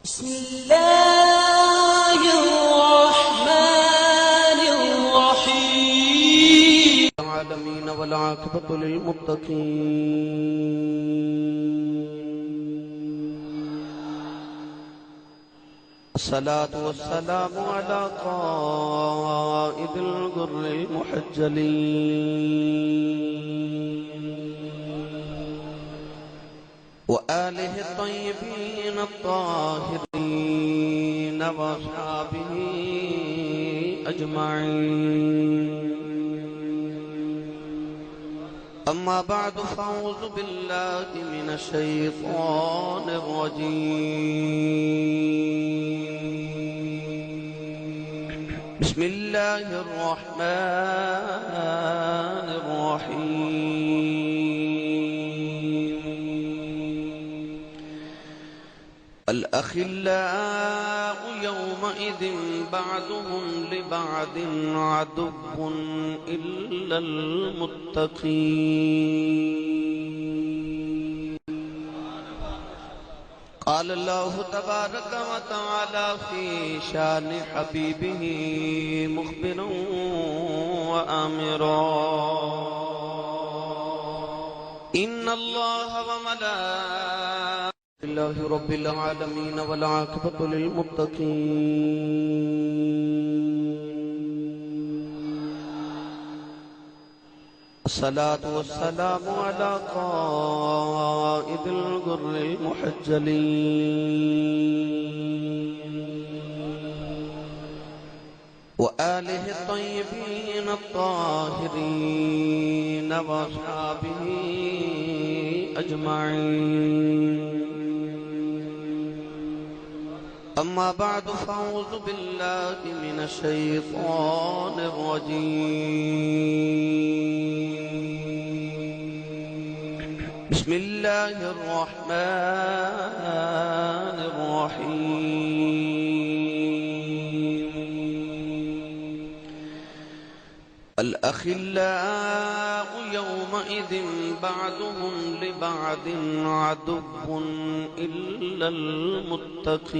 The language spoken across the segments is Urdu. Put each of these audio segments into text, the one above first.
بسم الله الرحمن الرحيم العالمين والعاقبة للمتقين الصلاة والسلام على قائد الغر المحجلين وآله الطيبين الطاهرين وأصحابه أجمعين. أما بعد فأعوذ بالله من الشيطان الرجيم. بسم الله الرحمن الرحيم. الأخلاء يومئذ بعضهم لبعض عدو إلا المتقين. قال الله تبارك وتعالى في شان حبيبه مخبرا وآمرا: إن الله وملائكته لله رب العالمين والعاقبة للمتقين. الصلاة والسلام على قائد الغر المحجلين وآله الطيبين الطاهرين وأصحابه أجمعين. أما بعد فأعوذ بالله من الشيطان الرجيم. بسم الله الرحمن الرحيم. الأخلاء يومئذ بعضهم لبعض عدو إلا المتقين.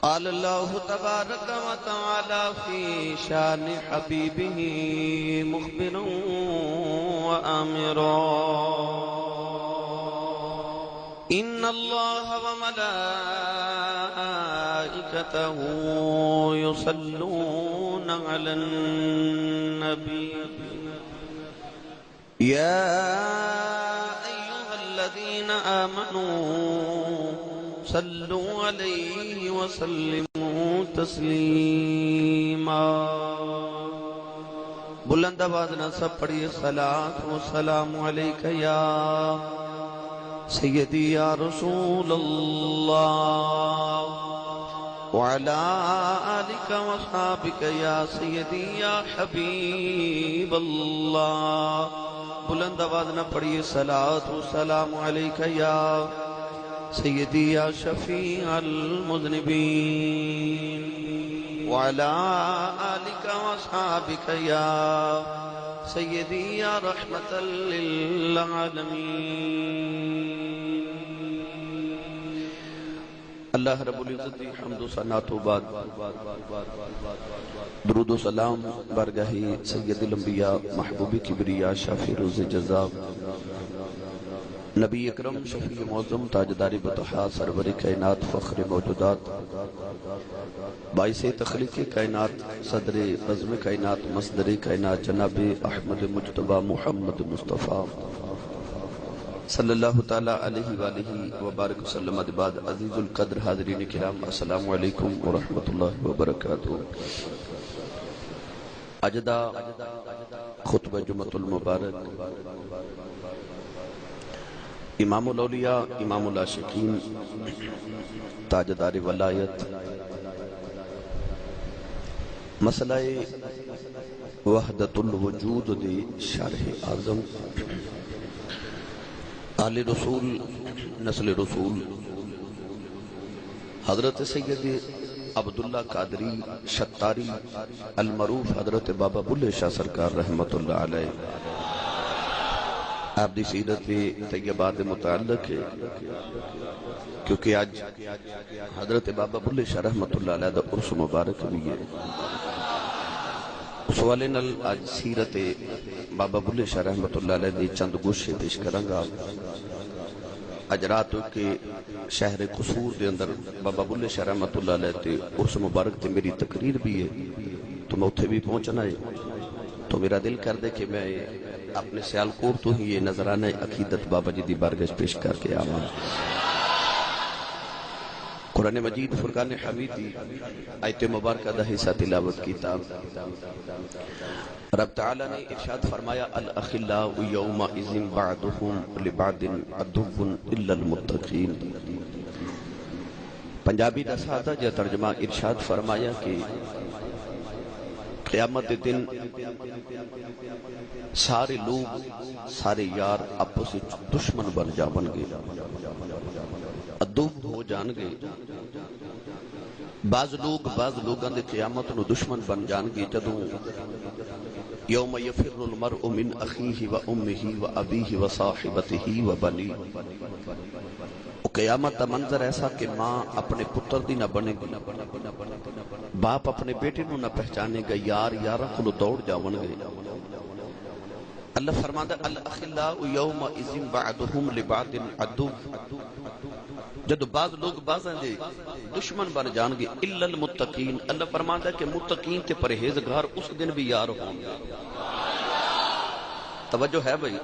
قال الله تبارك وتعالى في شان حبيبه مخبرا وآمرا: إن الله وملائكته يصلون على النبي يا أيها الذين آمنوا صلوا عليه وسلموا تسلیما. بلند آواز نہ سب پڑھیے: صلاۃ و سلام علیک یا سیدی یا رسول اللہ وعلا آلک و اصحابک یا سیدی یا حبیب اللہ. بلند آواز نہ پڑھیے: صلاۃ و سلام علیک یا سیدی یا شفیع المذنبین وعلا آلک و اصحابک یا سیدی یا رحمت للعالمین. اللہ رب العزت حمد و ثنا تو بعد درود و سلام بارگاہ سید الانبیاء محبوب کبریا شافی روز جزا نبی اکرم شفیع معظم تاجدار بطحا سرور کائنات فخر موجودات باعث تخلیق کائنات صدر بزم کائنات مصدر کائنات جناب احمد مجتبی محمد مصطفیٰ صلی اللہ تعالی علیہ وآلہ وبارک وسلم. بعد عزیز القدر حاضرین کرام، السلام علیکم ورحمۃ اللہ وبرکاتہ. اجدا خطبہ جمعۃ المبارک امام الاولیاء امام العاشقین تاجدار ولایت مسئلہ وحدت الوجود دی شرح اعظم آل رسول نسل رسول حضرت سید عبداللہ قادری شتاری المعروف حضرت بابا بلے شاہ سرکار رحمت اللہ علیہ آپ دی سیرت طیبہ دے متعلق ہے، کیونکہ آج حضرت بابا بلے شاہ رحمت اللہ علیہ دا عرس مبارک بھی ہے۔ اس والے نال آج سیرت بابا بلے شاہ رحمت اللہ علیہ دی چند گوشے پیش کروں گا۔ اج رات کے شہر قصور دے اندر بابا بلے شاہ رحمت اللہ علیہ تے عرس مبارک تے میری تقریر بھی ہے، تو میں اتھے بھی پہنچنا ہے، تو میرا دل کر دے کہ میں اپنے سیالکوٹ تو ہی یہ نظرانہ عقیدت بابا جی دی بارگاہ پیش کر کے آواں۔ قرآن مجید فرقان حمیدی آیت مبارکہ دا حصہ تلاوت کتاب۔ رب تعالیٰ نے ارشاد فرمایا الاخلاء یومئذ بعضهم لبعض عدو الا المتقین۔ پنجابی دا سادہ جا ترجمہ ارشاد فرمایا کہ قیامت دن سارے لوگ سارے یار آپس دشمن بن جاون گے، عدو ہو جان گے۔ بعض لوگاں دے قیامت نو دشمن بن جان گے جدوں یوم یفر المرء من اخیہ و امہ و ابیہ و صاحبتہ و بنیہ۔ قیامت دا منظر ایسا کہ ماں اپنے پتر دی نہ بنے گی، باپ اپنے بیٹے نو نہ پہچانے گا، یار یارہ کو دوڑ جاون گے۔ اللہ فرماتا الاخلاء یومئذ بعضهم لبعض عدو، جدو بعض لوگ بعضاں دے دشمن بن جان گے، الا المتقین، اللہ فرماتا کہ متقین تے پرہیزگار اس دن بھی یار ہوں گے۔ توجہ ہے بھائی،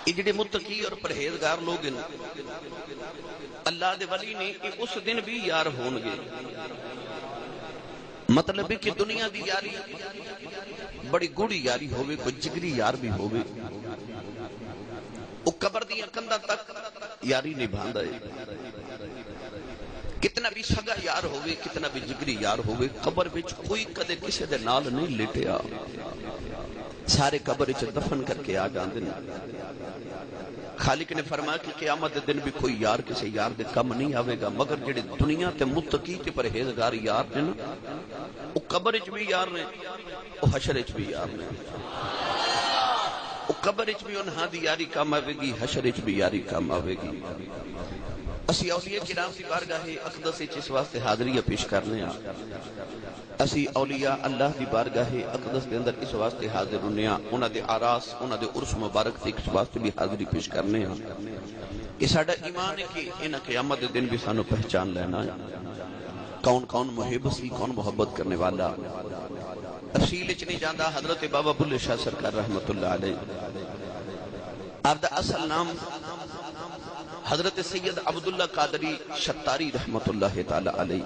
یہ جڑے متقی اور پرہیزگار لوگ ہیں اللہ دے ولی نے اس دن بھی یار ہون گے۔ مطلب ہے کہ دنیا دی یاری بڑی گوڑی یاری ہوئے، کوئی جگری یار بھی ہوئے، وہ قبر دیا کندہ تک یاری نبھاندا ہے۔ کتنا بھی سگا یار ہوئے، کتنا بھی جگری یار ہوئے، قبر وچ کوئی کدے کسے دے نال نہیں لیٹیا، سارے قبر وچ دفن کر کے آ جاندے نے۔ خالق نے فرمایا کہ قیامت دے دن بھی کوئی یار کسی یار دے کم نہیں آوے گا، مگر جڑے دنیا تے متقی تے پرہیزگار یار نے نا، وہ قبر وچ بھی یار نے، وہ حشر وچ بھی یار نے۔ وہ قبر وچ بھی انہاں دی یاری کم آوے گی، حشر وچ بھی یاری کم آوے گی۔ اسی اولیاء کرام دی بارگاہ اقدس وچ اس واسطے حاضری پیش کرنے ہاں، اسی اولیاء اللہ دی بارگاہ اقدس دے اندر اس واسطے حاضر ہونے ہاں، انہاں دے آراس، انہاں دے عرس مبارک تے اس واسطے بھی حاضری پیش کرنے ہاں۔ یہ ساڈا ایمان ہے کہ انہاں قیامت دے دن بھی سانو پہچان لینا ہے، کون کون محب سی، کون محبت کرنے والا۔ تفصیل وچ نہیں جاندا، حضرت بابا بلے شاہ سرکار رحمت اللہ علیہ، آپ دا اصل نام حضرت سید عبداللہ قادری شتاری رحمت اللہ تعالی علیہ۔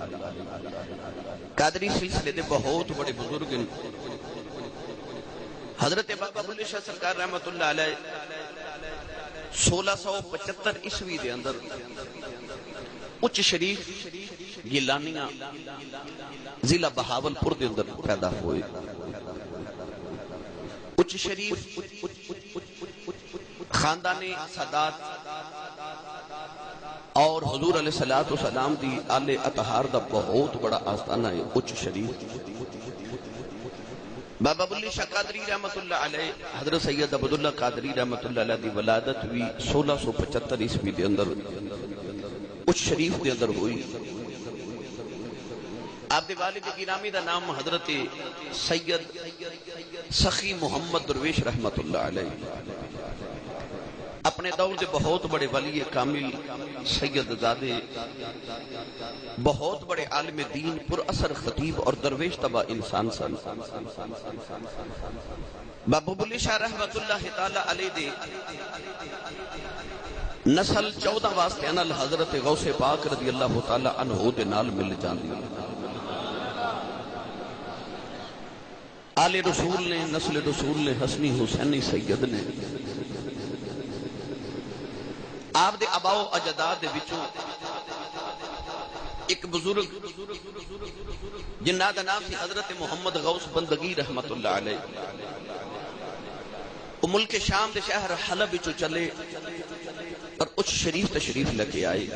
قادری سلسلے دے بہت بڑے بزرگ ہیں۔ حضرت بابا بلے شاہ سرکار رحمت اللہ علیہ 1675 عیسوی دے اندر اچ شریف گیلانیاں ضلع بہاولپور دے اندر پیدا ہوئے۔ اچ شریف خاندان سادات اور حضور علیہ السلام دی آل اطہار دا بہت بڑا آستانہ ہے اچ شریف۔ بابا بلے شاہ قادری رحمت اللہ علیہ، حضرت سید عبداللہ قادری رحمت اللہ علیہ دی ولادت بھی 1675 عیسوی دے اندر اچ شریف دے اندر ہوئی۔ آپ دے والد گرامی دا نام حضرت سید سخی محمد درویش رحمت اللہ علیہ، اپنے دور دے بہت بڑے ولی کامل سید زادے، بہت بڑے عالم دین، پر اثر خطیب اور درویش طبع انسان سن۔ بابا بلے شاہ رحمت اللہ تعالی علیہ دے نسل 14 واسطے انال حضرت غوث پاک رضی اللہ تعالی عنہ دے نال مل جاندی۔ آل رسول نے، نسل رسول نے، حسنی حسینی سید نے، آپ دے آباؤ اجداد دے وچوں ایک بزرگ جنہ دا نام سی حضرت محمد غوث بندگی رحمت اللہ علیہ، وہ ملک شام دے شہر حلب وچوں چلے اور اس شریف تشریف لے آئے،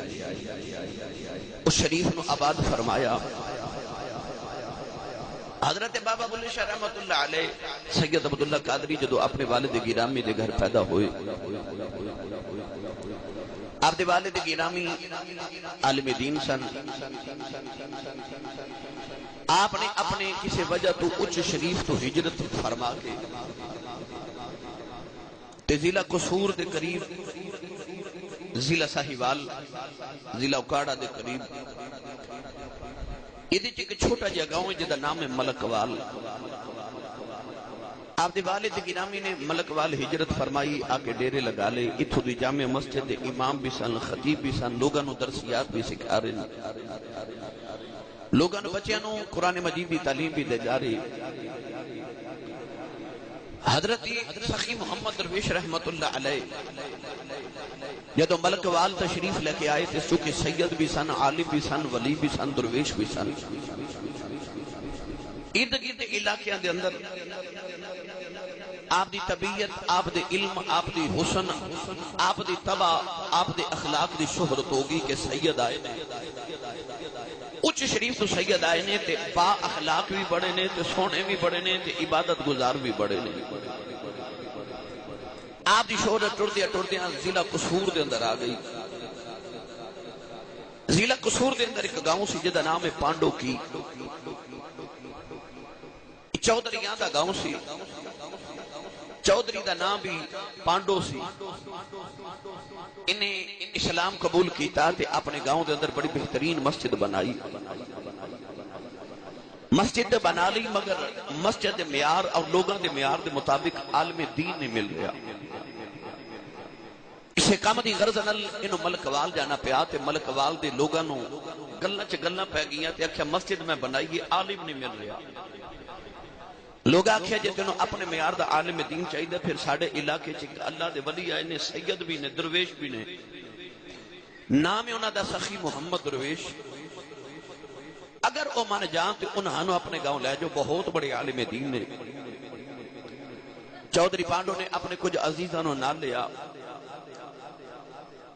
اس شریف نو آباد فرمایا۔ حضرت بابا بلے شاہ رحمت اللہ علیہ سید عبداللہ قادری جدو اپنے والد گرامی دے گھر پیدا ہوئے، آپ دے والد گرامی عالم دین سن، آپ نے اپنے کسی وجہ تو اچ شریف تو ہجرت فرما کے تے ضلع قصور دے قریب، ضلع ساہیوال، ضلع اکاڑا دے قریب یہ ایک چھوٹا جہا گاؤں ہے جدا نام ہے ملکوال۔ آپ دے والد گرامی نے ملکوال ہجرت فرمائی، آکے ڈیرے لگا لے، اتھو دی جامع مسجد امام بھی سن، خطیب بھی سن، لوگاں نو درسیات بھی سکھا رہے ہیں، لوگاں نو بچیاں نو قرآن مجید دی تعلیم بھی دے جا رہے۔ حضرت سخی محمد درویش رحمت اللہ علیہ جدو ملکوال تشریف لے کے آئے تھے، چونکہ سید بھی سن، عالم بھی سن، ولی بھی سن، درویش بھی سن، ارد گرد علاقیاں دے اندر آپ دی طبیعت، آپ دے علم، آپ دی حسن، آپ دی طبع، آپ دے اخلاق دی شہرت ہوگی کہ سید آئے نے، اچھ شریف تو سید آئے نے تے با اخلاق بھی بڑے نے، تے سونے بھی بڑے نے، تے عبادت گزار بھی بڑے نے۔ آپ دی شہرت ٹردیاں ضلع قصور دے اندر آ گئی۔ ضلع قصور دے اندر ایک گاؤں سی جدا نام ہے پانڈو کی، چودھریاں دا گاؤں سی، چودھری دا نام بھی پانڈو سی۔ انہیں اسلام قبول کیتا تے اپنے گاؤں دے اندر بڑی بہترین مسجد بنائی، مسجد بنا لی، مگر مسجد معیار اور لوگاں دے معیار دے مطابق عالم دین نہیں مل رہا۔ اسے کام دی غرض نال انہوں ملکوال جانا پیا تے ملکوال دے لوگاں نو گلنا چ گلنا پہ گیا تے آکھیا مسجد میں بنائی عالم نہیں مل رہا۔ لوگ آکھیا جے تینوں اپنے معیار دا عالم دین چاہیے پھر ساڑھے علاقے چ اللہ دے ولی آئے نے، سید بھی نے، درویش بھی نے، نام ہے انہاں دا سخی محمد درویش۔ اگر او مان جان تے انہاں اپنے گاؤں لے جو، بہت بڑے عالم دین نے۔ چودھری پانڈو نے اپنے کچھ عزیزاں نو نال لیا،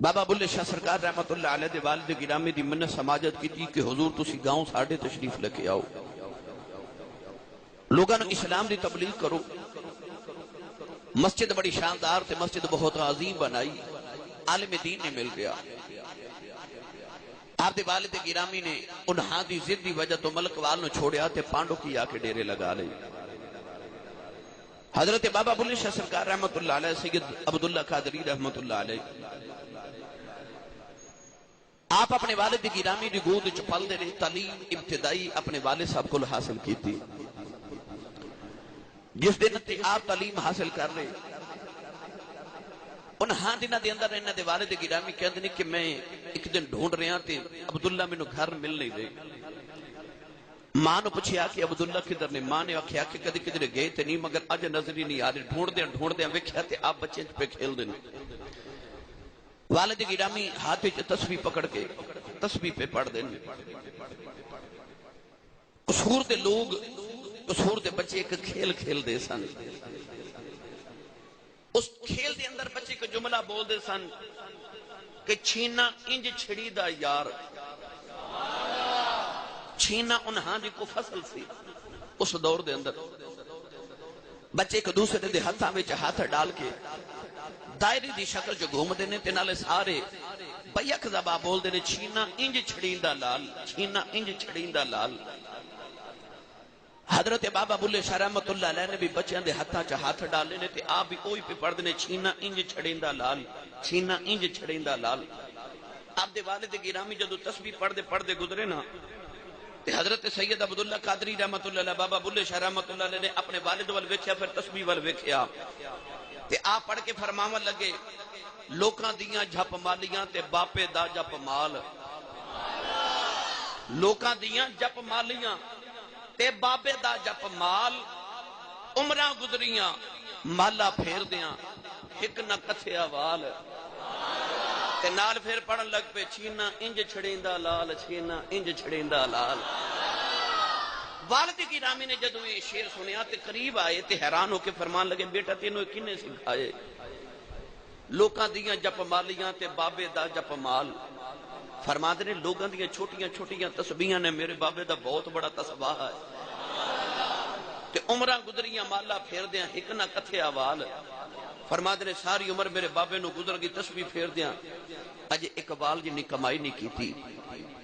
بابا بلے شاہ سرکار رحمت اللہ علیہ دے والد گرامی دی منت سماجت کی تھی کہ حضور تسی گاؤں ساڑھے تشریف لے کے آؤ، لوگاں نے اسلام دی تبلیغ کرو۔ مسجد بڑی شاندار تے مسجد بہت عظیم بنائی، عالم دین نے مل گیا۔ آپ دے والد گرامی نے انہاں دی ضد دی وجہ تو ملکوال نو چھوڑیا تے پانڈو کی آ کے ڈیرے لگا لے۔ حضرت بابا بلے شاہ سرکار رحمت اللہ علیہ، سید عبداللہ قادری رحمت اللہ علیہ، آپ اپنے والد گرامی دی گود چپل دے رہے، تعلیم ابتدائی اپنے والد صاحب کو حاصل کی تھی۔ جس دن تے آپ تعلیم حاصل کر رہے، انہاں دنہ دے اندر انہاں دے والد گرامی کہتے ہیں کہ میں ایک دن ڈھونڈ رہا تے عبداللہ میں نو گھر مل نہیں رہے۔ ماں نو پوچھیا کہ عبداللہ کدھر نے؟ ماں نے آکھیا کہ کدی کدھر گئے تے نہیں، مگر اج نظر ہی نہیں آ رہے، ڈھونڈ دیاں ویکھیا تے آپ بچے پہ کھیل دے۔ والد گرامی ہاتھ وچ تسبیح پکڑ کے تسبیح پہ پڑھ دیں۔ قصور دے لوگ، قصور دے بچے ایک کھیل کھیل دے سن، اس کھیل دے اندر بچے کو جملہ بول دے سن کہ چھینا انج چھڑی دا یار، چھینا انہاں دی کو فصل سی۔ اس دور دے اندر بچے ایک دوسرے دے ہاتھاں وچ ہاتھ ڈال کے دائری دی شکل جو گھوم دینے تے نالے سارے بیک زبا بول دینے چھینا انج چھڑیندہ لال، چھینا انج چھڑیندہ لال۔ حضرت بابا بلے شاہ رحمت اللہ علیہ نے بھی بچیاں دے ہاتھاں چا ہاتھ ڈالے نے تے آپ بھی اوہی پہ پڑھ دینے چھینا انج چھڑیندہ لال، چھینا انج چھڑیندہ لال۔ آپ دے والد گرامی جدو تسبیح پڑھ دے گزرے نا تے حضرت سید عبداللہ قادری رحمت اللہ علیہ، بابا بلے شاہ رحمت اللہ علیہ نے اپنے والد وال ویکھیا، پھر تسبیح وال ویکھیا تے آپ پڑھ کے فرماون لگے، لوکاں دیاں جھپ مالیاں تے باپے دا جھپ مال، لوکاں دیاں جھپ مالیاں تے بابے دا جھپ مال، عمرہ گزریاں مالا پھیر دیاں ایک نہ کتھیا وال، تے نال پھر پڑھن لگ پہ چھینا انج چھڑیندہ لال، چھینا انج چھڑیندہ لال۔ والد گرامی نے جدو یہ شعر سنیا تے قریب آئے تے حیران ہو کے فرمان لگے، بیٹا تینوں کنے سکھائے؟ لوکاں دیاں جپ مالیاں تے بابے دا جپ مال۔ فرما دے نے لوگاں دیاں چھوٹیاں چھوٹیاں تسبیحاں نے، میرے بابے دا بہت بڑا تسبیح ہے۔ تے عمرہ گزریاں مالا پھیر دیاں ایک نہ کتھے آوال فرماتے نے ساری عمر میرے بابے نو گزر گئی تسبیح پھیر دیاں اج اقبال جی نے کمائی نہیں کی تھی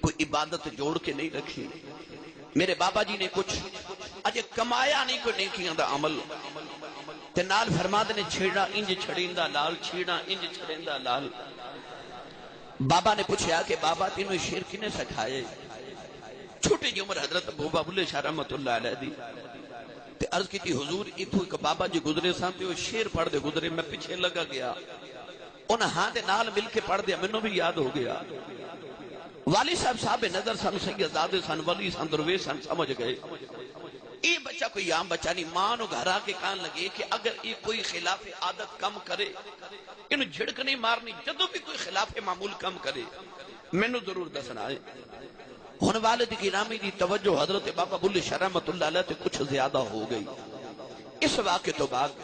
کوئی عبادت جوڑ کے نہیں رکھی میرے بابا جی نے کچھ اج کمایا نہیں کوئی نیکیاں دا عمل تے نال فرماتے نے چھیڑا انج چھڑیندہ لال چھیڑا انج چھڑیندہ لال بابا نے پوچھا کہ بابا تینوں شیر کنے سکھائے چھوٹی جی عمر حضرت بابا بلے شاہ رحمت اللہ علیہ دی تے عرض کی تھی حضور اتھو ایک بابا جی گزرے سان تے وہ شیر پڑھ دے گزرے میں پیچھے لگا گیا انہاں ہاں دے نال مل کے پڑھ دیا منوں بھی یاد ہو گیا والی صاحب نظر سن سید زادے سن ولی سن درویش سن سمجھ گئے یہ بچہ کوئی عام بچہ نہیں ماں نو گھر آ کے کہنے لگے کہ اگر یہ کوئی خلاف عادت کم کرے انہوں جھڑک نہیں مارنی جدو بھی کوئی خلاف معمول کم کرے میں نو ضرور دسنا ہے ہن والد گرامی دی توجہ حضرت بابا بلے شاہ رحمت اللہ علیہ تے کچھ زیادہ ہو گئی اس واقعے تو بعد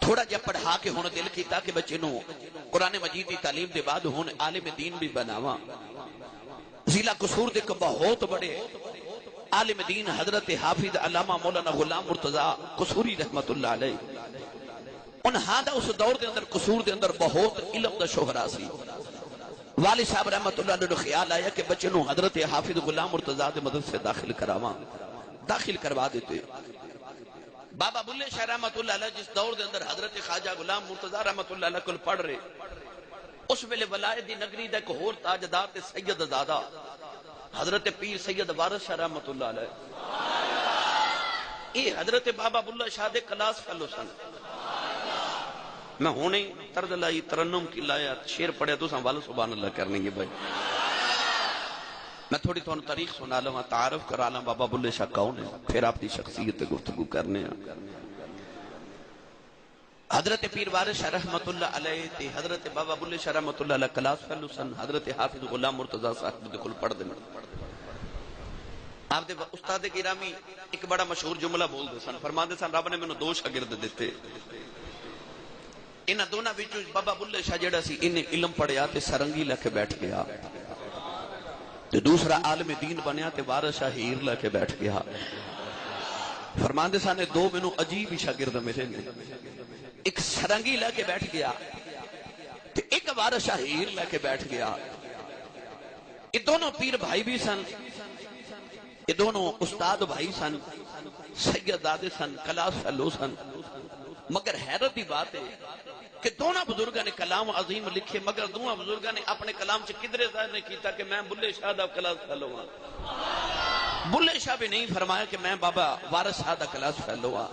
تھوڑا جا پڑھا کے ہن دل کیتا کہ بچے نو قرآن مجید دی تعلیم دے بعد ہن عالم دین بھی بناواں ضلع قصور دے بہت بڑے عالم دین حضرت حافظ علامہ مولانا غلام مرتضی قصوری رحمت اللہ علیہ انہاں دا اس دور دے اندر قصور دے اندر بہت علم دا شہرا سی والد صاحب رحمت اللہ علیہ خیال آیا کہ بچے نو حضرت حافظ غلام مرتضی دے مدد سے داخل کراواں داخل کروا دیتے بابا بلے شاہ رحمت اللہ علیہ جس دور دے اندر حضرت خواجہ غلام مرتضی رحمت اللہ علیہ کل پڑھ رہے اس ویلے ولایت دی نگری دا ایک ہور تاجدار تے سید زادہ حضرت پیر سید وارث شاہ رحمت اللہ علیہ یہ حضرت بابا بلے شاہ دے کلاس فیلو سن میں ہونے طرز لائی ترنم کی لایا شیر پڑھے تو سنوال سبحان اللہ کرنی ہے بھائی میں تھوڑی تو تاریخ سنا لوں تعارف کرا لوں بابا بلے شاہ کون ہے پھر آپ کی شخصیت گفتگو کرنے ہیں حضرت پیر وارث شاہ رحمت اللہ علیہ تے حضرت بابا بلے شاہ رحمت اللہ علیہ کلاس فیلو سن حضرت حافظ غلام مرتضی صاحب دے کول پڑھ دے آپ دے استاد گرامی ایک بڑا مشہور جملہ بول دے سن فرما دے سن رب نے مینوں دو شاگرد دیتے انہاں دونوں وچوں بابا بلے شاہ جڑا سی انہیں علم پڑھیا تے سرنگی لے کے بیٹھ گیا تے دوسرا عالم دین بنیا تے وارث شاہ ہیر لے کے بیٹھ گیا فرماندے سن دو مینوں عجیب ہی شاگرد ملے نے ایک سرنگی لے کے بیٹھ گیا تے ایک وارث شاہ ہیر لے کے بیٹھ گیا یہ دونوں پیر بھائی بھی سن یہ دونوں استاد بھائی سن سید دادے سن کلاس فیلو سن مگر حیرت دی بات ہے کہ دونوں بزرگاں نے کلام عظیم لکھے مگر دونوں بزرگاں نے اپنے کلام سے کدرے ظاہر نہیں کیتا کہ میں Bulleh Shah the class fellow ہاں بلے شاہ بھی نہیں فرمایا کہ میں بابا وارث شاہ دا کلاس فیلو ہاں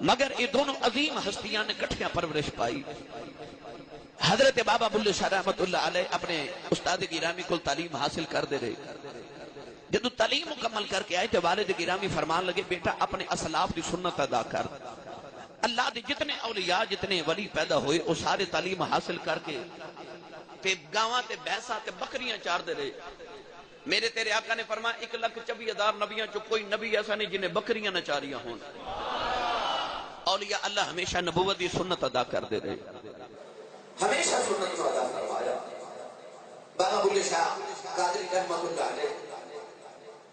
مگر یہ دونوں عظیم ہستیاں نے کٹھیاں پرورش پائی حضرت بابا بلے شاہ رحمت اللہ علیہ اپنے استاد گرامی کو تعلیم حاصل کر دے رہے جدو تعلیم مکمل کر کے آئے تو والد گرامی فرمان لگے بیٹا اپنے اسلاف دی سنت ادا کر اللہ دے جتنے اولیاء جتنے ولی پیدا ہوئے وہ سارے تعلیم حاصل کر کے تے گاواں تے بھینساں تے بکریاں چار دے رہے میرے تیرے آقا نے فرمایا 1,24,000 نبیاں چو کوئی نبی ایسا نہیں جنہیں بکریاں نہ چاریاں ہوں اولیاء اللہ ہمیشہ نبوت دی سنت ادا کر دے رہے ہمیشہ سنت کو ادا فرمایا بابا بلے شاہ قادری رحمت اللہ علیہ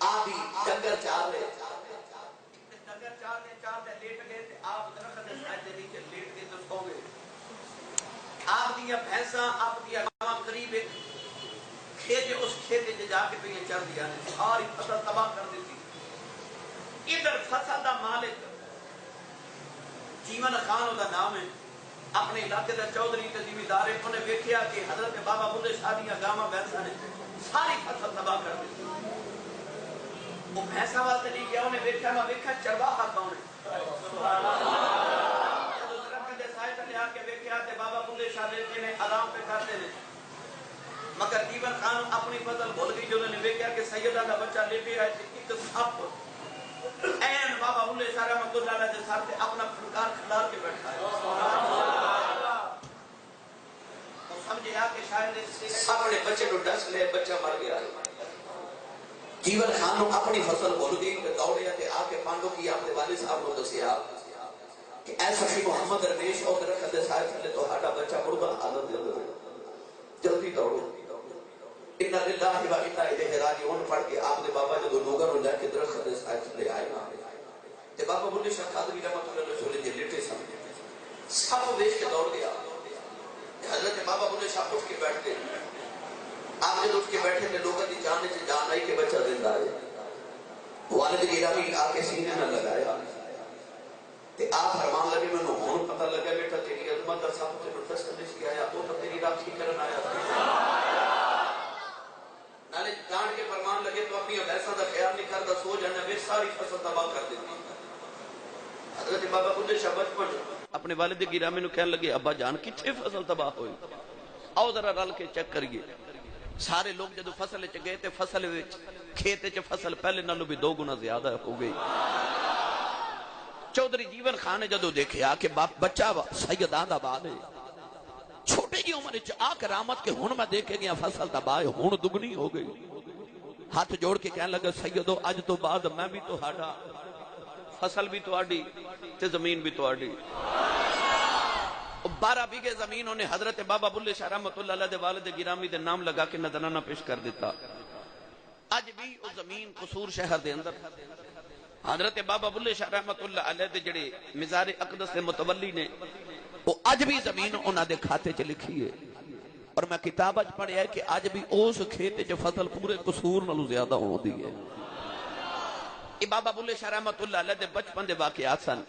آپ ہی ڈنگر چار رہے ڈنگر چار دے لیٹ گئے تے آپ درخت دے سائے دے نیچے لیٹ گئے تو سو گئے آپ دیا بھینساں آپ دیا گاواں قریب ایک کھیت اس کھیت جے جا کے پہ چڑھ دیا نے ساری فصل تباہ کر دیتی ادھر فصل دا مالک جیون خان دا نام ہے اپنے علاقے دا چودھری تے ذمہ ہے انہیں ویکھیا کہ حضرت بابا بلے شاہ دیاں گاواں بھینساں نے ساری فصل تباہ کر دیتی وہ بھینساں واسطے نہیں گیا انہیں ویکھیا میں ویکھا چرواہا کون ہے سبحان اللہ جدوں درخت دے سائے تے آ کے ویکھیا تے بابا بلے شاہ دیتے نے آرام پہ کرتے نے مگر جیون خان اپنی فضل بھول گئی جو نے ویکھیا کہ سیدہ دا بچہ لیٹے ہے ایک سپ این بابا بلے شاہ رحمت اللہ علیہ دے سر تے اپنا پھنکار کھلار کے بیٹھا ہے سبحان اللہ تو سمجھیا کہ شاید اپنے بچے کو ڈس لے بچہ مر گیا جیون خان اپنی فصل بھول گئی کہ دوڑیا تے آ کے پانڈو کی اپنے والد صاحب کو دسیا کہ اے سخی محمد رمیش اور درخت دے سائے تھلے تو ہٹا بچہ مردہ حالت دے اندر جلدی دوڑو اِنَّا لِلَّهِ وَإِنَّا إِلَيْهِ رَاجِعُونَ پڑھ کے آپ نے بابا جدو لوگوں نے لے کے درخت دے سائے تھلے آئے بابا بلے شاہ قادری رحمۃ اللہ علیہ چھوڑے دے لیٹے سن سب دیکھ کے دوڑ گیا حضرت بابا بلے شاہ اٹھ کے بیٹھ گئے آپ جب اٹھ کے بیٹھے تھے لوگوں کی جان سے جان آئی کہ بچہ زندہ ہے والد گرامی آ کے سینے نہ لگایا تے آپ فرمان لگے میں نے ہون پتہ لگا بیٹا تیری عظمت اور سب سے متصدش کی آیا وہ تو تیری رب کی کرن آیا نالے جان کے فرمان لگے تو اپنی ایسا دا خیال نہیں کرتا سو جانا بے ساری فصل تباہ کر دیتی حضرت بابا بلے شاہ بچپن اپنے والد گرامی نو کہنے لگے ابا جان کتنے فصل تباہ ہوئی آؤ ذرا رل کے چیک کریے سارے لوگ جدو فصل چ گئے تے فصل کھیت چ فصل پہلے نالوں بھی 2 گنا زیادہ ہو گئی چودھری جیون خان نے جدو دیکھا کہ بچہ سیدان دا بعد ہے چھوٹے جی عمر آ کرامت کے ہن میں دیکھے گیا فصل تباہ ہن دگنی ہو گئی ہاتھ جوڑ کے کہنے لگا سیدو اج تو بعد میں بھی تو ہاڈا فصل بھی تو آڈی تے زمین بھی تو آڈی 12 بیگھے زمین انہیں حضرت بابا بلے شاہ رحمت اللہ علیہ دے والد گرامی دے نام لگا کے نذرانہ پیش کر دیتا اج بھی وہ زمین قصور شہر دے اندر حضرت بابا بلے شاہ رحمت اللہ علیہ دے جڑے مزار اقدس دے متولی نے وہ اج بھی زمین انہاں دے کھاتے چ لکھی ہے اور میں کتاب اج پڑھیا ہے کہ اج بھی اس کھیت چ فصل پورے قصور نالوں زیادہ ہوندی ہے یہ بابا بلے شاہ رحمت اللہ علیہ دے بچپن دے واقعات سن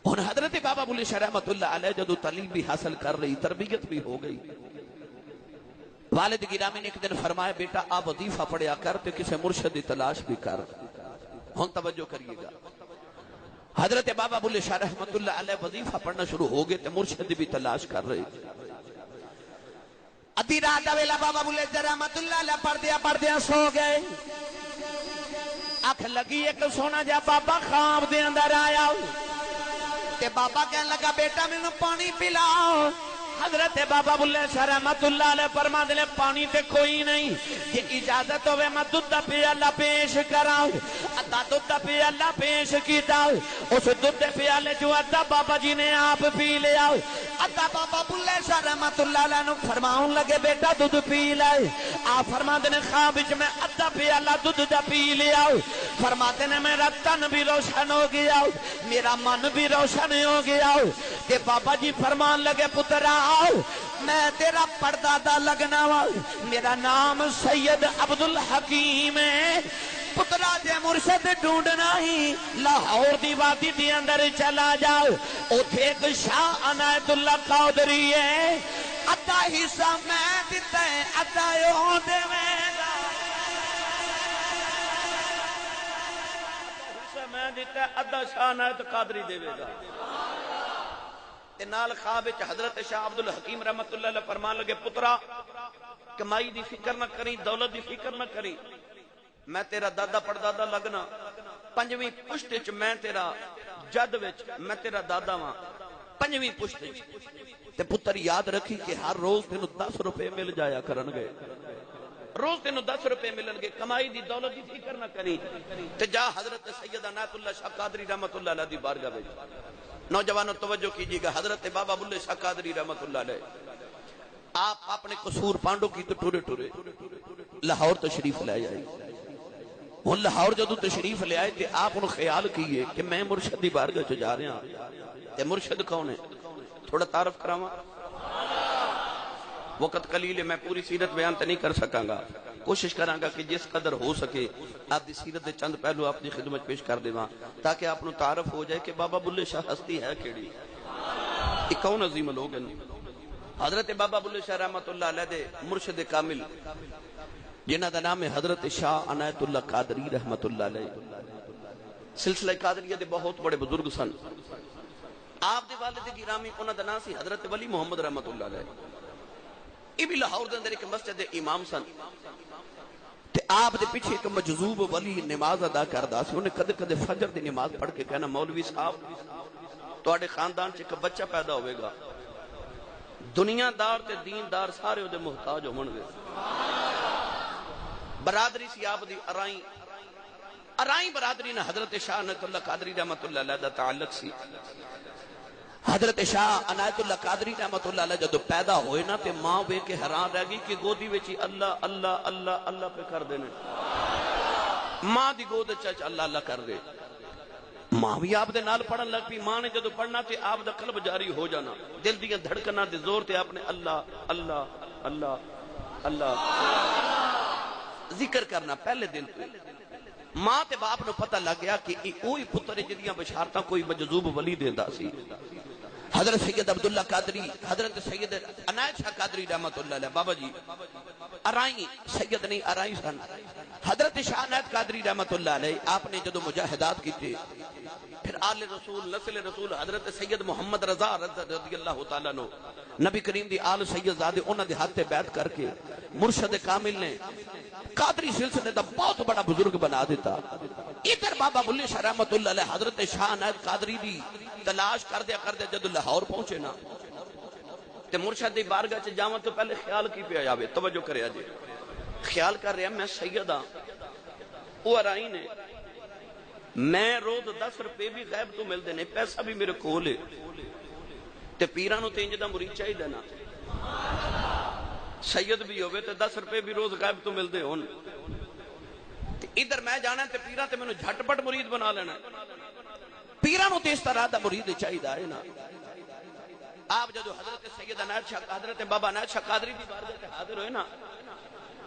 اور حضرت بابا بلے شاہ رحمت اللہ علیہ جدو تعلیم بھی حاصل کر رہی تربیت بھی ہو گئی والد گرامی نے ایک دن فرمایا بیٹا آپ وظیفہ پڑھیا کر تے کسی مرشد کی تلاش بھی کر ہن توجہ کریے گا حضرت بابا بلے شاہ رحمت اللہ علیہ وظیفہ پڑھنا شروع ہو گئے تے مرشد بھی تلاش کر رہی ادھی رات دا ویلا بابا بلے شاہ رحمت اللہ علیہ پڑھ دیا سو گئے اکھ لگی ایک سونا جا بابا خواب دے اندر آیا تے بابا کہنے لگا بیٹا میں پانی پلاؤ حضرت بابا بلے شاہ رحمت اللہ علیہ فرما دے پانی تے کوئی نہیں یہ اجازت ہوئے میں دودھ پیالہ پیش کراؤ ادھا دودھ پیالہ پیش کیتا اس دودھ پیالے جو ادھا بابا جی نے آپ پی لیا ادھا بابا بلے شاہ رحمت اللہ علیہ نو فرماؤں لگے بیٹا دودھ پی لائے آپ فرما دے خواب وچ میں ادھا پیالہ دودھ دا پی لیا فرماتے نے میرا تن بھی روشن ہو گیا میرا من بھی روشن ہو گیا تے بابا جی فرمان لگے پترا میں تیرا پردادا لگنا وا میرا نام سید عبدالحکیم ہے پترا جے مرشد ڈھونڈنا ہی لاہور دی وادی دی اندر چلا جاؤ اوتھے ایک شاہ عنایت اللہ قادری ہے ادھا حصہ میں دیتا ہے ادھا او دے میں دیتا ہے ادھا شاہ عنایت قادری دے گا نال خواب حضرت شاہ عبدالحکیم رحمت اللہ علیہ فرمان لگے پترا کمائی دی فکر نہ کری دولت دی فکر نہ کری میں تیرا دادا پردادا لگنا 5ویں پشت چ میں تیرا جد وچ میں تیرا دادا ہاں 5ویں پشت تے پتر یاد رکھی کہ ہر روز تینو 10 روپے مل جایا کرن گے روز تینو 10 روپے ملن گے کمائی دی دولت دی فکر نہ کری تے جا حضرت سید عنایت اللہ شاہ قادری رحمت اللہ علیہ دی بارگاہ وچ نوجوانوں توجہ کیجیے گا حضرت بابا بلے شاہ قادری رحمت اللہ علیہ آپ اپنے قصور پانڈو کی تو ٹورے ٹورے لاہور تشریف لے آئی ہن لاہور جدو تشریف لے آئے تے آپ انہوں خیال کیے کہ میں مرشد دی بارگاہ چ جا رہا ہوں تے مرشد کون ہے تھوڑا تعارف کراواں وقت قلیل ہے میں پوری سیرت بیان تے نہیں کر سکاں گا کوشش کراں گا کہ جس قدر ہو سکے آپ دی سیرت دے چند پہلو اپنی خدمت پیش کر دیواں تاکہ آپ نو تعارف ہو جائے کہ بابا بلے شاہ ہستی ہے کیڑی یہ کون عظیم لوگ ہیں حضرت بابا بلے شاہ رحمت اللہ علیہ دے مرشد کامل جنہ دا نام ہے حضرت شاہ عنایت اللہ قادری رحمت اللہ علیہ سلسلہ قادریہ دے بہت بڑے بزرگ سن آپ دے والد گرامی انہاں دا نام سی حضرت ولی محمد رحمت اللہ علیہ یہ بھی لاہور دے اندر ایک مسجد دے امام سن تے آپ دے پیچھے ایک مجذوب ولی نماز ادا کردا سی انہیں کدے کدے فجر دی نماز پڑھ کے کہنا مولوی صاحب تواڈے خاندان چ ایک بچہ پیدا ہوئے گا دنیا دار تے دین دار سارے دے محتاج ہون گے برادری سی آپ دی ارائیں برادری نے حضرت شاہ عنایت اللہ قادری رحمت اللہ علیہ دا تعلق سی حضرت شاہ عنایت اللہ قادری رحمت اللہ علیہ جدو پیدا ہوئے نا تے ماں بے کے حیران رہ گئی کہ گودی وچی اللہ اللہ اللہ اللہ پہ کر دینے ماں دی گود چچ اللہ اللہ کر دے ماں بھی آپ دے نال پڑھن لگ پی. ماں نے جدو پڑھنا تے آپ دا قلب جاری ہو جانا, دل دیاں دھڑکنا دے زور تے آپ نے اللہ اللہ اللہ اللہ ذکر کرنا پہلے دن پہ. ماں تے باپ نو پتہ لگ گیا کہ اوہی پتر جدیاں بشارتاں کوئی مجذوب ولی دیندا سی. حضرت سید عبداللہ قادری, حضرت سید عنایت شاہ قادری رحمت اللہ علیہ, بابا جی ارائی سید نہیں ارائی سن. حضرت شاہ عنایت قادری رحمت اللہ علیہ آپ نے جدو مجاہدات کی تھے, پھر آل رسول نسل رسول حضرت سید محمد رضا رضی اللہ تعالیٰ نو نبی کریم دی آل سید زادے انہاں دے ہاتھ تے بیعت کر کے مرشد کامل نے قادری سلسلے دا بہت بڑا بزرگ بنا دیتا. ادھر بابا بلے شاہ رحمت اللہ علیہ حضرت شاہ عنایت قادری دی تلاش کر دیا جدو لاہور پہنچے نا تے مرشد دی بارگاہ چ جاواں تو پہلے خیال کی پہ آیا. توجہ کریا جی, خیال کر رہا میں سید ہاں, وہ ارائی نے میں روز 10 روپے بھی غیب تو مل دینے, پیسہ بھی میرے کول ہے تے پیرانو تے انج دا مرید چاہیے نا, سید بھی ہوئے تے 10 روپے بھی روز غیب تو مل دے ہون. ادھر میں جانا تے پیران تے میں جھٹ پٹ مرید بنا لینا, پیرانو تے اس طرح دا مرید چاہیے ہے نا. آپ جدو حضرت سید عنایت شاہ حضرت بابا عنایت شاہ قادری دی بارگاہ تے حاضر ہوئے نا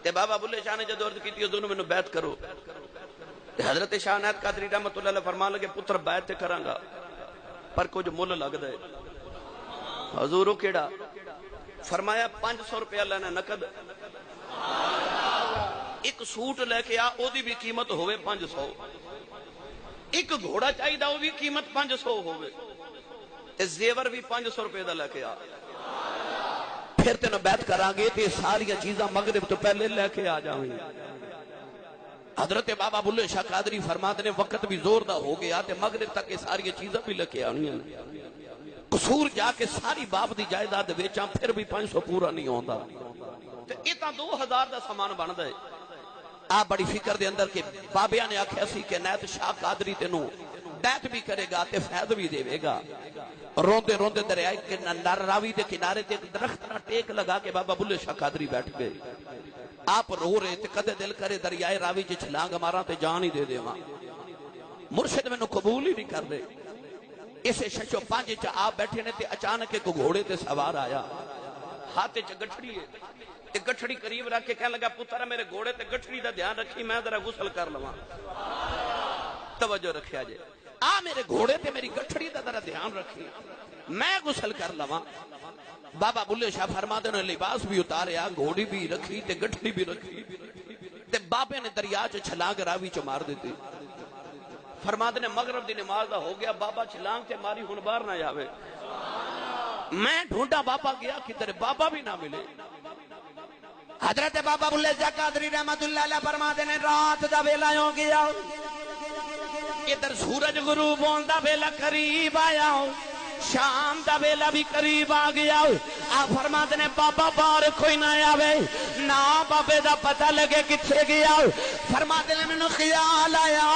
تے بابا بلے شاہ نے جدو عرض کیتی حضور میں بیعت کرو, تے حضرت شاہ عنایت قادری رحمت اللہ علیہ فرمان لگے پتر بیعت تے کراں گا پر کچھ مل لگ دے. حضورو کیڑا؟ فرمایا 500 روپیہ لینا نقد, ایک سوٹ لے کے آ او دی بھی قیمت ہوئے 500, ایک گھوڑا چاہیے دا وہ بھی قیمت 500 ہوئے, تے زیور بھی 500 روپے دا لے کے آ, پھر تینوں بیعت کران گے تے ساری چیزاں مغرب تو پہلے لے کے آ جاویں. حضرت بابا بلے شاہ قادری فرماتے نے وقت بھی زور دا ہو گیا تے مغرب تک یہ ساری چیزاں بھی لے کے آنی ہیں. قصور جا کے ساری باپ دی جائیداد ویچاں پھر بھی 500 پورا نہیں ہوندا, تے اتنا 2000 دا سامان بندا ہے. آپ بڑی فکر دے اندر کہ بابیاں نے آکھیا سی کہ عنایت شاہ قادری تینوں بیعت بھی کرے گا تے فیض بھی دے گا. روندے روندے دریائے کے نر راوی دے کنارے تے ایک درخت نہ ٹیک لگا کے بابا بلے شاہ قادری بیٹھ گئے. آپ رو رہے تے کدے دل کرے دریائے راوی چ چھلانگ مارا تے جان ہی دے دیواں. مرشد مینوں قبول ہی نہیں کر دے. اسے ششو پانچ چ آپ بیٹھے نے تے اچانک ایک گھوڑے تے سوار آیا, ہاتھ چ گٹھڑی ہے تے گٹھڑی قریب رکھ کے کہنے لگا پتر میرے گھوڑے تے گٹھڑی دا دھیان رکھی, میں ذرا غسل کر لواں. توجہ رکھیا جے, آ میرے گھوڑے تے میری گٹھڑی دا ذرا دھیان رکھی, میں غسل کر لواں. بابا بلے شاہ فرماتے نے لباس بھی اتاریا, گھوڑی بھی رکھی تے گٹھڑی بھی رکھی, تے بابے نے دریا چ چھلانگ راوی چ مار دیتی. فرماتے نے مغرب دی نماز دا ہو گیا, بابا چھلانگ تے ماری ہن باہر نہ آوے. میں ڈھونڈا بابا گیا کدھر, بابا بھی نہ ملے. حضرت بابا بلے شاہ قادری رحمت اللہ علیہ فرماتے نے رات دا ویلا ہو گیا, ادھر سورج غروب ہون دا ویلا قریب آیا, شام دا ویلا بھی قریب آ گیا. آپ فرماتے نے بابا باہر کوئی نہ آوے, نہ بابے دا پتہ لگے کتھے گیا. فرماتے نے مینوں خیال آیا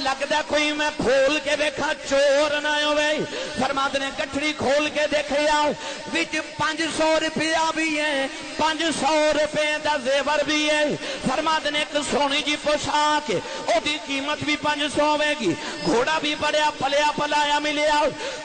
لگدا کوئی میں کھول کے دیکھا چور نہ ہوئے. فرماتے نے گٹھڑی کھول کے دیکھیا وچ 500 روپیہ بھی ہے, 500 روپے دا زیور بھی ہے. فرماتے نے ایک سونی جی پوشاک او دی قیمت بھی 500 ہوے گی, گھوڑا بھی بڑیا پلیا پلایا ملیا.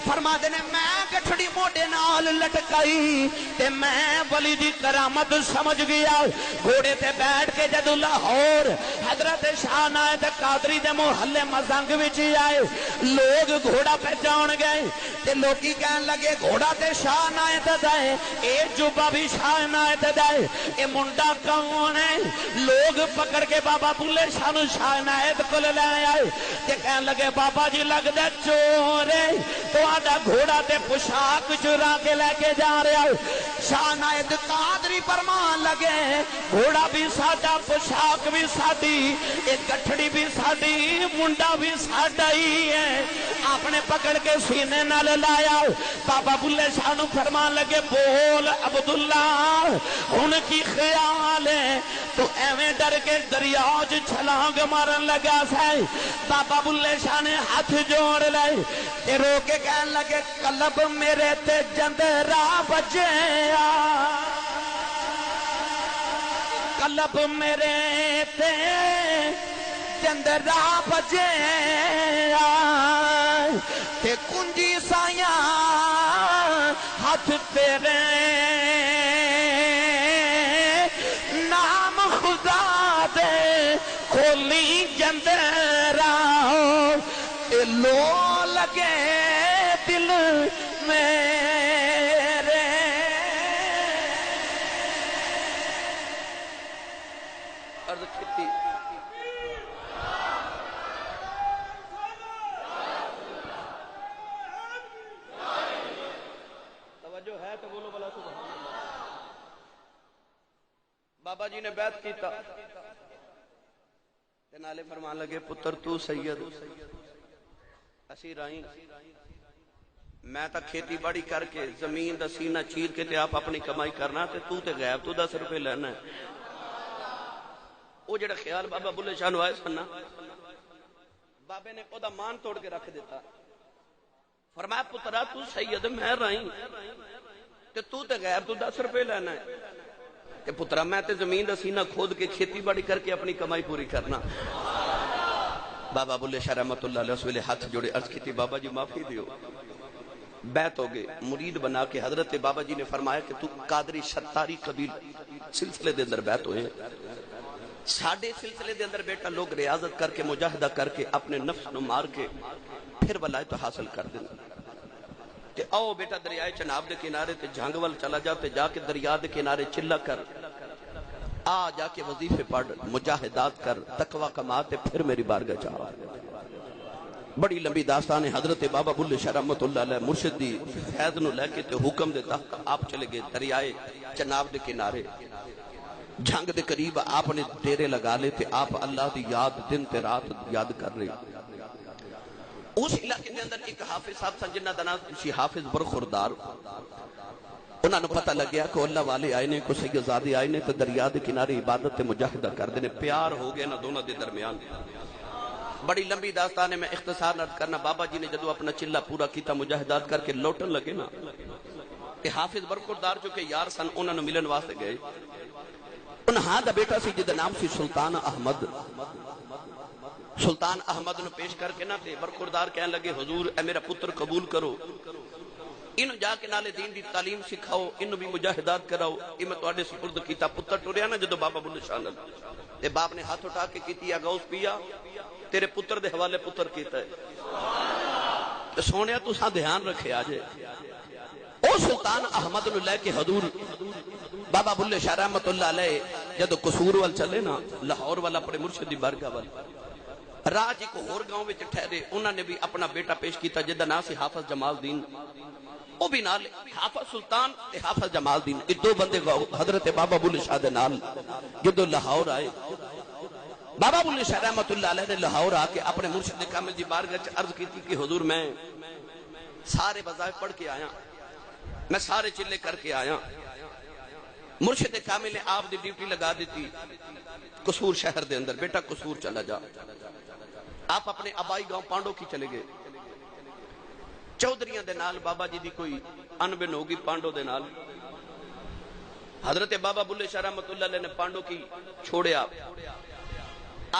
فرماتے نے میں گٹھڑی موڈے نال لٹکائی تے میں ولی دی کرامت سمجھ گیا. گھوڑے تے بیٹھ کے جدو لاہور حضرت شاہ عنایت قادری دے محلے مزنگ وچ آئے, لوگ گھوڑا پہچان گئے تے لوکی کہن لگے گھوڑا تے شاہ عنایت دا ہے, اے جوبا بھی شاہ عنایت دا ہے, اے منڈا کون ہے؟ لوگ پکڑ کے بابا بلے شاہ نو شاہ عنایت کو لے آئے تے کہن لگے بابا جی لگدا چور ہے, تہاڈا گھوڑا تے پوشاک چرا کے لے کے جا رہا ہے. شاہ عنایت قادری فرمان لگے گھوڑا بھی ساڈا, پوشاک بھی ساڈی, ایک گٹھڑی بھی ساڈی, منڈا بھی ساڈا ہی ہے. آپ نے پکڑ کے سینے نال لایا. بابا بلے شاہ نو فرمان لگے بول عبداللہ ان کی خیال ہے تو ایویں ڈر کے دریا وچ چھلانگ مارن لگا سائے. بابا بلے شاہ نے ہاتھ جوڑ لے تے رو کے کہن لگے قلب میرے تے جندرا بجے, قلب میرے تے دندر بجے تے کنجی سایاں ہاتھ تیرے نام خدا دے کھولی جندرا لو لگے دل میرے عرض کھتی توجہ ہے تو بولو بلا سبحان اللہ۔ بابا جی نے بیعت کیتا تے نالے فرمان لگے پتر تو سید اسی رائیں میں تا کھیتی باڑی کر کے زمین دا سینہ چیر کے تے آپ اپنی کمائی کرنا تے غیب تو 10 روپے لینا ہے۔ وہ جڑا خیال بابا بلے شاہ نو آئے سننا بابے نے او دا مان توڑ کے رکھ دیتا فرمایا پترا تو سید میں رائیں تے غیب تو 10 روپے لینا ہے تے پترا میں تے زمین دا سینہ کھود کے کھیتی باڑی کر کے اپنی کمائی پوری کرنا۔ بابا بلے شاہ رحمت اللہ علیہ وسلم ہاتھ جوڑے عرض کی تھی بابا جی معافی دیو بیعت ہو گئے مرید بنا کے حضرت بابا جی نے فرمایا کہ تو قادری ستاری قبیل سلسلے دے اندر بیعت ہوئے ساڑھے سلسلے دے اندر بیٹا لوگ ریاضت کر کے مجاہدہ کر کے اپنے نفس نو مار کے پھر ولایت حاصل کر دیں کہ آؤ بیٹا دریائے چناب دے کنارے تے جھانگول چلا جا تے جا کے دریا دے کنارے چلا کر آ جا کے وظیفے پڑھ مجاہدات کر تقوی کماتے پھر میری بارگاہ چاہ بڑی لمبی داستان ہے حضرت بابا بلے شاہ رحمت اللہ علیہ مرشد دی فیض نو لے کے تے حکم دیتا آپ چلے گئے دریائے چناب دے کنارے جھنگ دے قریب آپ نے ڈیرے لگا لے تے آپ اللہ دی یاد دن تے رات یاد کر رہے اس علاقے دے اندر ایک حافظ صاحب سن جنہ دا نام سی حافظ برخوردار انہوں نے پتہ لگ گیا کہ اللہ والے آئے نے کو سیدزادے آئے نے تو دریا دے کنارے عبادت تے مجاہدہ کر دینے پیار ہو گیا نا دونوں دے درمیان بڑی لمبی داستان ہے میں اختصار نہ کرنا بابا جی نے جدو اپنا چلہ پورا کیتا مجاہدات کر کے لوٹن لگے نا کہ حافظ برخوردار جو کہ یار سن انہوں نے ملن واسطے گئے انہاں دا بیٹا سی جدہ نام سی سلطان احمد نے پیش کر کے نا تے برخوردار کہنے لگے حضور اے میرا پتر قبول کرو انہوں جا کے نالے دین دی تعلیم سکھاؤ انہوں بھی مجاہدات کراؤ یہ میں توڑے سپرد کیتا پتر ٹوریا نا جدو بابا بلے شاہ تے باپ نے ہاتھ اٹھا کے کیتی یا غوث پیا تیرے پتر دے حوالے پتر کیتا ہے سونیا تو ساں دھیان رکھے آجے او سلطان احمد نے لے کے حضور بابا بلے شاہ رحمت اللہ علیہ جدو قصور وال چلے نا لاہور والا اپنے مرشدی بارگاہ وال راج ایک اور گاؤں میں ٹھہرے انہوں نے بھی اپنا بیٹا پیش کیتا جدہ نا سی حافظ جمال دین وہ بھی نال حافظ سلطان تے حافظ جمال دین یہ دو بندے حضرت بابا بلے شاہ دے نال جدو لاہور آئے بابا بلے شاہ رحمت اللہ علیہ نے لاہور آ کے اپنے مرشد کامل دی بارگاہ عرض کی تھی کہ حضور میں سارے وظائف پڑھ کے آیا میں سارے چلے کر کے آیا مرشد کامل نے آپ دی ڈیوٹی لگا دیتی قصور شہر دے اندر بیٹا قصور چلا جا آپ اپنے آبائی گاؤں پانڈو کی چلے گئے چودھریاں دے نال بابا جی دی کوئی انبن ہوگی پانڈو دے نال حضرت بابا بلے شاہ رحمت اللہ علیہ نے پانڈو کی چھوڑیا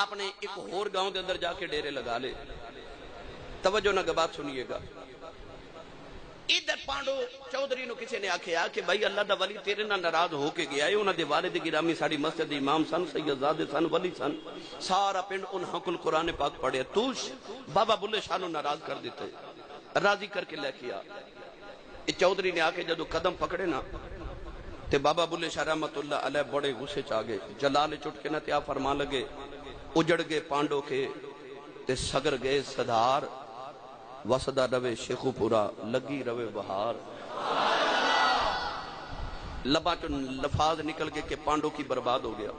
آپ نے ایک اور گاؤں دے اندر جا کے ڈیرے لگا لے توجہ نہ بات سنیے گا ادھر پانڈو چودھری نو کسی نے آکھیا کہ بھائی اللہ دا ولی تیرے نہ ناراض ہو کے گیا ہے انہاں دے والد گرامی ساڑی مسجد امام سن سیدزادے سن ولی سن سارا پنڈ انہاں کل قرآن پاک پڑھے توش بابا بلے شاہ نو ناراض کر دیتے راضی کر کے لے کیا یہ چودھری نے آکے جدو قدم پکڑے نا تے بابا بلے شاہ رحمت اللہ علیہ بڑے غصے چاگے جلال چٹ کے نا تے آپ فرمان لگے اجڑ گئے پانڈو کے تے سگر گئے صدار وسدہ روے شیخو پورا لگی روے بہار لبا چو لفاظ نکل کے کہ پانڈو کی برباد ہو گیا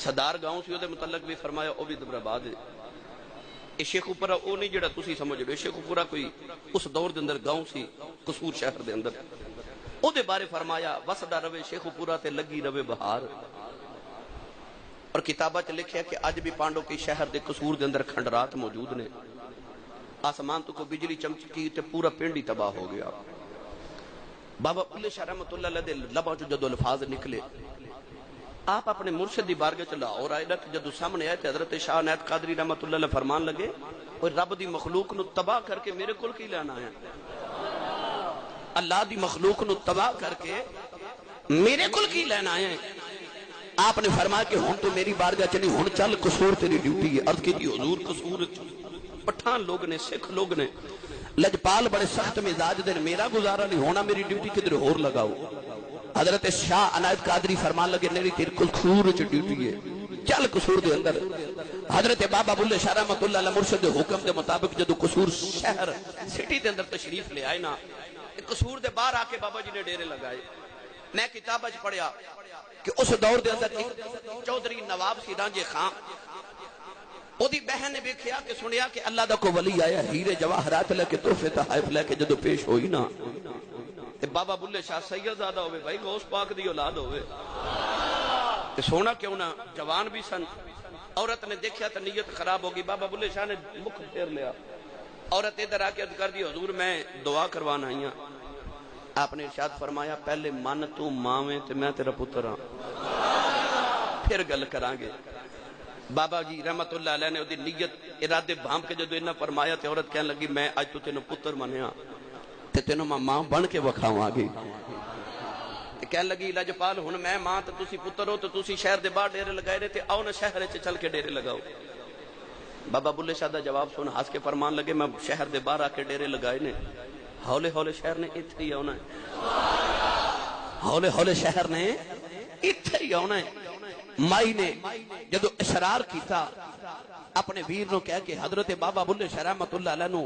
صدار گاؤں سی دے متعلق بھی فرمایا او بھی برباد ہے یہ شیخو پورا او نہیں جڑا تسی سمجھ رہے شیخو پورا کوئی اس دور دے اندر گاؤں سی قصور شہر دے اندر او دے بارے فرمایا وسدہ روے شیخو پورا تے لگی روے بہار اور کتابہ چ لکھیا کہ آج بھی پانڈو کی شہر دے قصور دے اندر کھنڈرات موجود نے آسمان تو کو بجلی چمچکی تے پورا پنڈ ہی تباہ ہو گیا بابا بلے شاہ رحمت اللہ علیہ دے لبا جو جدو الفاظ نکلے آپ اپنے مرشد دی بارگاہ چ لاہور آئے تے جدو سامنے آئے تے حضرت شاہ عنایت قادری رحمت اللہ علیہ فرمان لگے اوہ رب دی مخلوق نو تباہ کر کے میرے کول کی لینا ہے؟ اللہ دی مخلوق نو تباہ کر کے میرے کول کی لینا ہے؟ آپ نے فرمایا کہ ہن تو میری بارگاہ چ نہیں، ہن چل قصور تیری ڈیوٹی ہے۔ عرض کی حضور قصور پٹھان لوگ نے، سکھ لوگ نے، لجپال بڑے سخت مزاج دے، میرا گزارا نہیں ہونا، میری ڈیوٹی کدھر ہور لگاؤ۔ حضرت شاہ عنایت قادری فرمان لگے میری تیری قصور چ ڈیوٹی ہے، چل قصور دے اندر۔ حضرت بابا بلے شاہ رحمت اللہ علیہ مرشد دے حکم دے مطابق جدو قصور شہر سٹی دے اندر تشریف لے آئے نا، قصور دے باہر آ کے بابا جی نے ڈیرے لگائے۔ میں کتاب اچ پڑھیا کہ اس دور دے اندر ایک چودھری نواب سی رانجے خان، او دی بہن نے دیکھیا کہ سنیا کہ اللہ دا کو ولی آیا، ہیرے جواہرات لے کے تحفے تحائف لے کے جدو پیش ہوئی نا، تے بابا بلے شاہ سید زادہ ہوئے، بھائی غوث پاک دی اولاد ہوئے، تے سونا کیوں نہ، جوان بھی سن۔ عورت نے دیکھیا تو نیت خراب ہوگی، بابا بلے شاہ نے مکھ پھیر لیا۔ عورت ادھر آ کے عرض کر دی حضور میں دعا کروانا آئی ہاں۔ آپ نے ارشاد فرمایا پہلے من تو ماویں تے میں تیرا پتر ہاں، پھر گل کران گے۔ بابا جی رحمت اللہ علیہ نے نیت ارادے بھام کے جدو انہاں فرمایا تے عورت کہنے لگی میں اج تو تینوں پتر منیا تے تینوں میں ماں بن کے وکھاواں گی۔ کہنے لگی لجپال ہن میں ماں تے تسی پتر ہو تے تسی شہر دے باہر ڈیرے لگائے رہے تے آؤ نہ شہر وچ چل کے ڈیرے لگاؤ۔ بابا بلے شاہ دا جواب سن ہنس کے فرمان لگے میں شہر دے باہر آ کے ڈیرے لگائے نے، ہولے ہولے شہر نے اتھے ہی آنا ہے، ہولے ہولے شہر نے اتھے ہی آنا ہے۔ مائی نے جدو اشرار کیتا اپنے ویر نو کہہ کے حضرت بابا بلے شاہ رحمت اللہ علیہ نو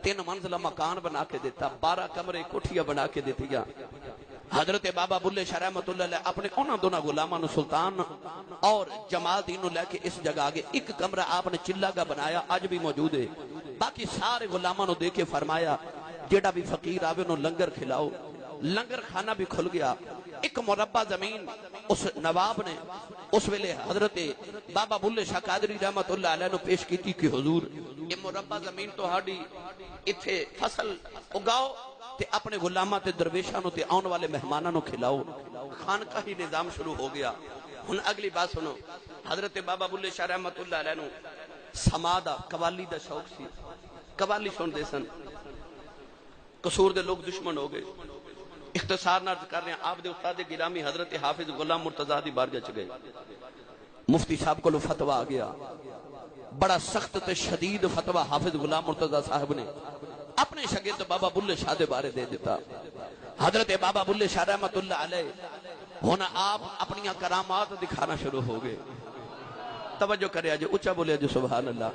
3 منزلہ مکان بنا کے دیتا، 12 کمرے کوٹھیاں بنا کے دیتیا۔ حضرت بابا بلے شاہ رحمت اللہ علیہ اپنے انہاں دونوں غلاماں نو سلطان اور جمال دین نو لے کے اس جگہ آگے ایک کمرہ آپ نے چلا کا بنایا، آج بھی موجود ہے۔ باقی سارے غلاماں نو دے کے فرمایا جیڑا بھی فقیر آوے انہوں لنگر کھلاؤ، لنگر کھانا بھی کھل گیا۔ ایک مربع زمین اس نواب نے اس ویلے حضرت بابا بلے شاہ قادری رحمت اللہ علیہ نو پیش کی تھی کہ حضور یہ مربع زمین تو ہاڑی اتھے فصل اگاؤ تے اپنے غلامہ تے درویشاں نو تے آن والے مہماناں نو کھلاؤ۔ خانقاہی نظام شروع ہو گیا۔ ہن اگلی بات سنو، حضرت بابا بلے شاہ رحمت اللہ علیہ نو سما دا قوالی دا شوق سی، قوالی سن دے سن۔ قصور دے لوگ دشمن ہو گئے۔ اختصار نہ کر رہے ہیں، آپ دے استاد گرامی حضرت حافظ غلام مرتضیٰ دی بارگاہ چ گئے، مفتی صاحب کو فتویٰ آ گیا، بڑا سخت تے شدید فتویٰ حافظ غلام مرتضیٰ صاحب نے اپنے شاگرد بابا بلے شاہ دے بارے دے دیتا۔ حضرت بابا بلے شاہ رحمت اللہ علیہ ہونا آپ اپنی کرامات دکھانا شروع ہو گئے۔ توجہ کرے جو اچھا بولے جو سبحان اللہ۔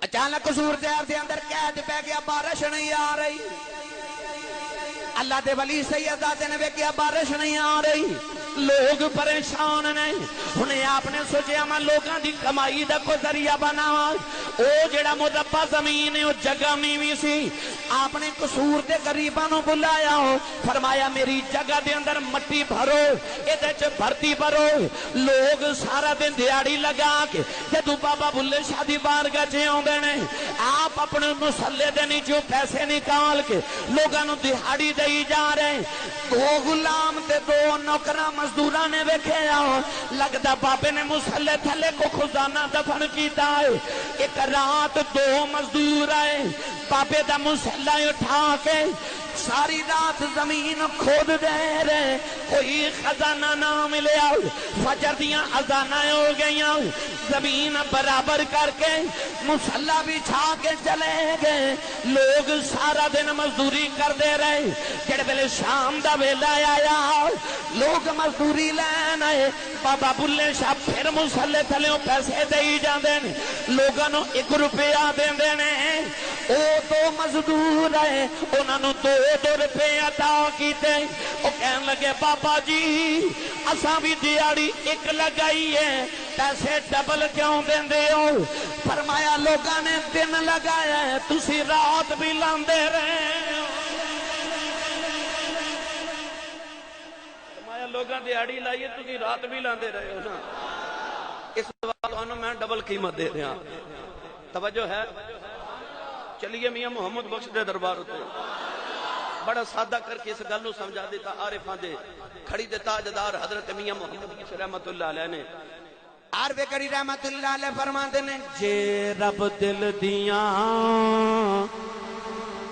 اچانک قصور شہر دے اندر قید پہ گیا، بارش نہیں آ رہی۔ اللہ دے ولی سیدزادے نے ویکھیا بارش نہیں آ رہی، لوگ پریشان نے۔ انہیں آپ نے سوچیا میں لوگاں دی کمائی دا کوئی ذریعہ بناواں۔ او جڑا مربع زمین ہے او جگہ نیوی سی، آپ نے قصور دے غریباں نو بلایا، فرمایا میری جگہ دے اندر مٹی بھرو، ایدے چ بھرتی بھرو۔ لوگ سارا دن دیہڑی لگا کے جدو بابا بلے شاہ دی بارگاہ چ آوندے نے، آپ اپنے مسلے دے نیچوں پیسے نکال کے لوگاں نو دیہڑی دئی جا رہے۔ 2 غلام تے 2 نوکراں مزدوراں نے ویکھیا، لگدا بابے نے مسلے تھلے کو خزانہ دفن کیتا ہے۔ ایک رات 2 مزدور آئے، بابے دا مسلح اٹھا کے ساری رات زمین کھود دے رہے، کوئی خزانہ نہ ملیا۔ فجر دیاں اذانیں ہو گئیاں، زمین برابر کر کے مسلح بچھا کے چلے گئے۔ لوگ سارا دن مزدوری کر دے رہے، جڑے ویلے شام دا ویلا آیا لوگ مزدوری لین آئے۔ بابا بلے شاہ پھر مسلے تھلیوں پیسے دئی جاندے نے، لوگاں نو 1 روپیہ دیندے نے۔ او 2 مزدور آئے، انہاں نو 2 روپے عطا کیتے۔ او کہن لگے بابا جی اساں بھی دیہڑی 1 لگائی ہے، پیسے ڈبل کیوں دیندے ہو؟ فرمایا لوگاں نے دن لگایا ہے، تسی رات بھی لاندے رہے۔ فرمایا لوگاں دیہڑی لائیے تسی رات بھی لاندے رہے ہو نا، اس وقت انہوں میں ڈبل قیمت دے رہا۔ توجہ ہے؟ چلیے میاں محمد بخش دے دربار ہوتے بڑا سادہ کر کے اس گل نو سمجھا دیتا عارفاں دے کھڑی دے تاجدار حضرت میاں محمد رحمت اللہ علیہ نے عارف کری رحمت اللہ علیہ فرماندے نے جے رب دل دیاں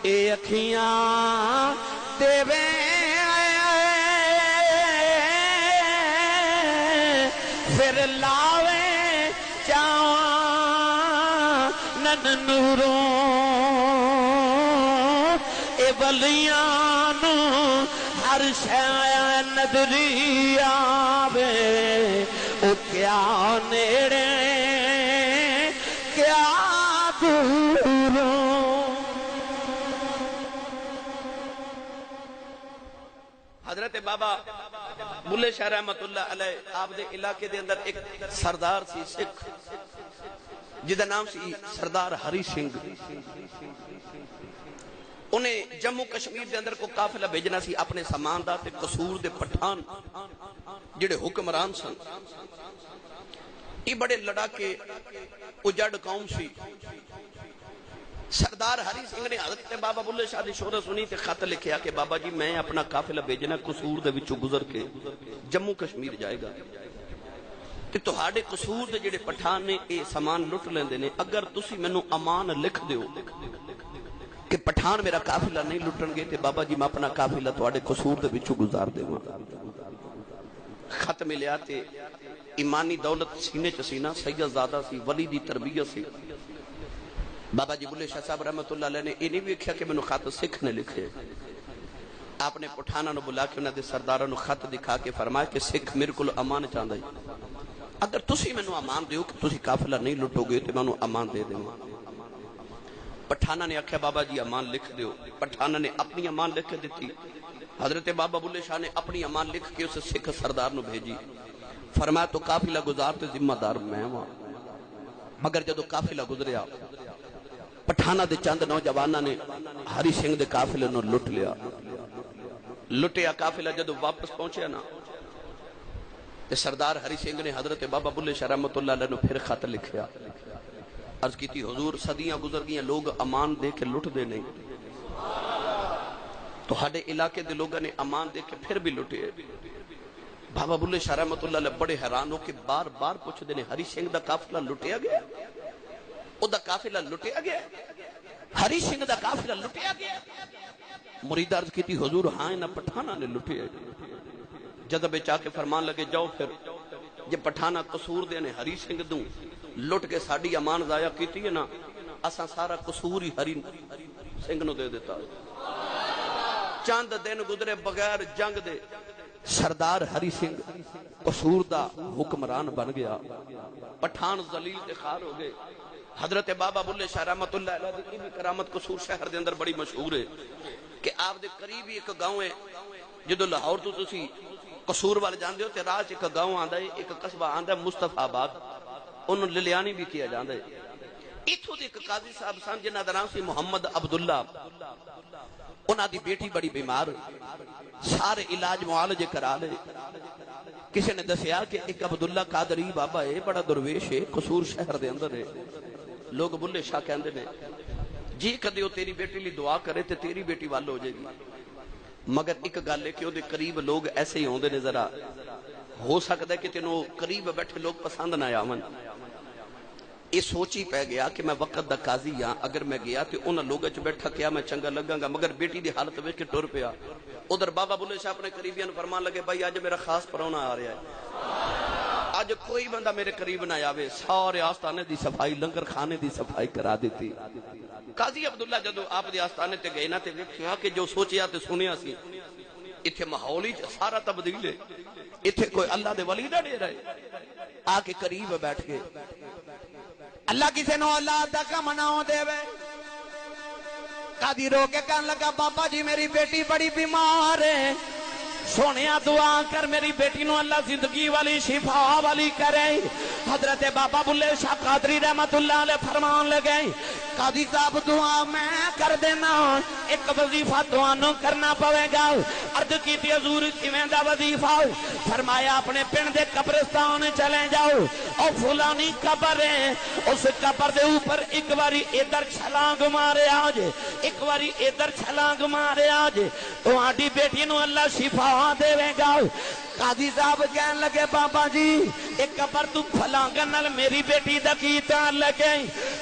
اے اکھیاں دیوے پھر لاوے چاواں نن نوروں اے ولیاں نو ہر شے نظری آوے او کیا نیڑے کیا دوروں حضرت بابا بلے شاہ رحمت اللہ علیہ آپ دے علاقے دے اندر ایک سردار سی سکھ جدا نام سی سردار ہری سنگھ انہیں جموں کشمیر دے اندر کو قافلہ بھیجنا سی اپنے سامان دا تے قصور دے پٹھان جڑے حکمران سن یہ بڑے لڑا کے اجڑ قوم سی سردار ہری سنگھ نے حضرت بابا بلے شاہ دی شہرت سنی تے خط لکھیا کہ بابا جی میں اپنا قافلہ بھیجنا قصور دے وچوں گزر کے جموں کشمیر جائے گا تے تہاڈے قصور دے جڑے پٹھان نے اے سامان لٹ لیندے نے اگر تسی مینوں امان لکھ دیو کہ پٹھان میرا قافلہ نہیں لٹن گے تے بابا جی میں اپنا قافلہ تہاڈے قصور دے وچوں گزار دیواں خط ملیا تے ایمانی دولت سینے چ سینہ سید زادہ سی ولی دی تربیت سی بابا جی بلے شاہ صاحب رحمت اللہ علیہ نے یہ نہیں ویکھیا کہ مینوں خط سکھ نے لکھے آپ نے پٹھاناں نو بلا کے انہاں دے سرداراں نو خط دکھا کے فرمایا کہ سکھ میرے کول امان چاہندا ہے اگر تسی مینوں امان دیو کہ تسی قافلہ نہیں لٹو گے تے میں انہوں امان دے دیواں پٹھاناں نے آکھیا بابا جی امان لکھ دیو پٹھاناں نے اپنی امان لکھ کے دتی حضرت بابا بلے شاہ نے اپنی امان لکھ کے اس سکھ سردار نو بھیجی فرمایا تو قافلہ گزار تے ذمہ دار میں ہاں مگر جدو قافلہ گزریا پٹھانا دے چند نوجواناں نے ہری سنگھ دے قافلے نو لٹ لیا لٹیا قافلہ جدو واپس پہنچیا نا تے سردار ہری سنگھ نے حضرت بابا بلے شاہ رحمت اللہ علیہ نو پھر خط لکھیا عرض کی تھی حضور صدیاں گزر گئیں لوگ امان دے کے لٹ دے نہیں تو ہڈے علاقے دے لوگوں نے امان دے کے پھر بھی لٹے بابا بلے شاہ رحمت اللہ علیہ بڑے حیران ہو کہ بار بار پوچھ دے نے ہری سنگھ دا قافلہ لٹیا گیا او دا قافلہ لٹیا گیا ہری سنگھ دا قافلہ لٹیا گیا مرید عرض کی تھی حضور ہاں نہ پٹھانا نے لٹیا جذبے چاہ کے فرمان لگے جاؤ پھر جب پٹھانا قصور دے نے ہری سنگھ دوں لٹ کے ساڑی امان ضائع کیتی ہے نا اساں سارا قصور ہی ہری سنگھ نو دے دیتا چاند دن گزرے بغیر جنگ دے سردار ہری سنگھ قصور دا حکمران بن گیا پٹھان ذلیل تے خار ہو گئے حضرت بابا بلے شاہ رحمت اللہ علیہ دی بھی کرامت قصور شہر دے اندر بڑی مشہور ہے کہ آپ دے قریب ہی ایک گاؤں ہے جدو لاہور تو تسی قصور والے جاندے ہو تے راج ایک گاؤں آندا ہے ایک قصبہ آندا ہے مصطفیٰ آباد انہوں للیانی بھی کیا جاندے ایتھوں دے ایک قاضی صاحب سن جنہاں دا نام سی محمد عبداللہ انہاں دی بیٹی بڑی بیمار سارے علاج معالجے کرا لے کسی نے دسیا کہ ایک عبداللہ قادری بابا ہے بڑا درویش ہے قصور شہر دے اندر ہے لوگ بلے شاہ کہندے نے جی کدیو تیری بیٹی لی دعا کرے تے تیری بیٹی وال ہو جائے گی مگر ایک گل ہے کہ وہ دے قریب لوگ ایسے ہی ہوندے نے ذرا ہو سکتا ہے کہ تینوں قریب بیٹھے لوگ پسند نہ آون یہ سوچی پہ گیا کہ میں وقت دا قاضی ہاں اگر میں گیا تو انہاں لوگوں چ بیٹھا کیا میں چنگا لگاں گا مگر بیٹی دی حالت ویکھ کے ٹر پیا ادھر بابا بلے شاہ اپنے قریبیاں نوں فرمان لگے بھائی اج میرا خاص پرونا آ رہا ہے اج کوئی بندہ میرے قریب نہ آوے سارے آستانے دی صفائی لنگر خانے دی صفائی کرا دیتی قاضی عبداللہ جدو آپ دے آستانے تے گئے نا تے ویکھیا کہ جو سوچیا تے سنیا سی ایتھے ماحول ہی سارا تبدیل ہے ایتھے کوئی اللہ دے ولی نہ ڈے رہے آ کے قریب بیٹھ کے اللہ کسی نو اولاد دا کم نہ دے وے قاضی رو کے کہنے لگا بابا جی میری بیٹی بڑی بیمار ہے سونیا دعا کر میری بیٹی نو اللہ زندگی والی شفا والی کرے. حضرت بابا بلے شاہ قادری رحمت اللہ علیہ فرمان لگے قاضی صاحب دعا میں کر دینا ایک وظیفہ دعانوں کرنا پوے گا. عرض کی تھی حضور کیویں دا وظیفہ؟ فرمایا اپنے پنڈ دے قبرستان چلے جاؤ اور فلانی قبر ہے اس قبر دے اوپر ایک باری ادھر چھلانگ مارے آج ایک باری ادھر چھلانگ مارے آج تو آڈی بیٹی نو اللہ شفا دے گا. قاضی صاحب کہنے لگے بابا جی ایک قبر تو پھلانگن نال میری بیٹی دا کی تعلق ہے؟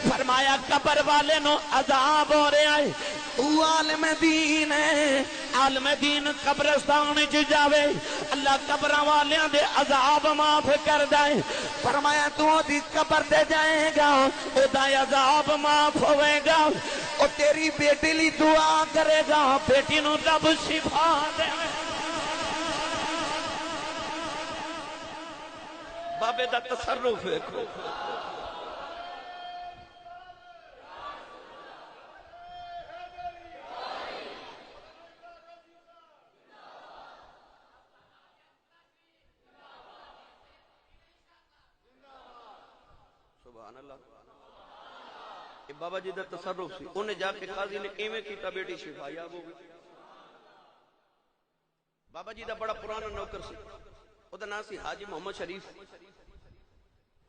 فرمایا قبر والے نو عذاب ہو رہا ہے تو عالم دین ہے عالم دین قبرستان چ جاوے اللہ قبراں والیاں دے عذاب معاف کر دے. فرمایا تو دی قبر تے جائے گا او دا عذاب معاف ہوے گا او تیری بیٹی لی دعا کرے گا بیٹی نو رب شفا دے. بابے دا تصرف دیکھو. سبحان اللہ. یہ بابا جی دا تصرف سی انہیں جا کے قاضی نے ایویں کیتا بیٹی شفا یاب ہو گئی. بابا جی دا بڑا پرانا نوکر سی او دا نام سی حاجی محمد شریف.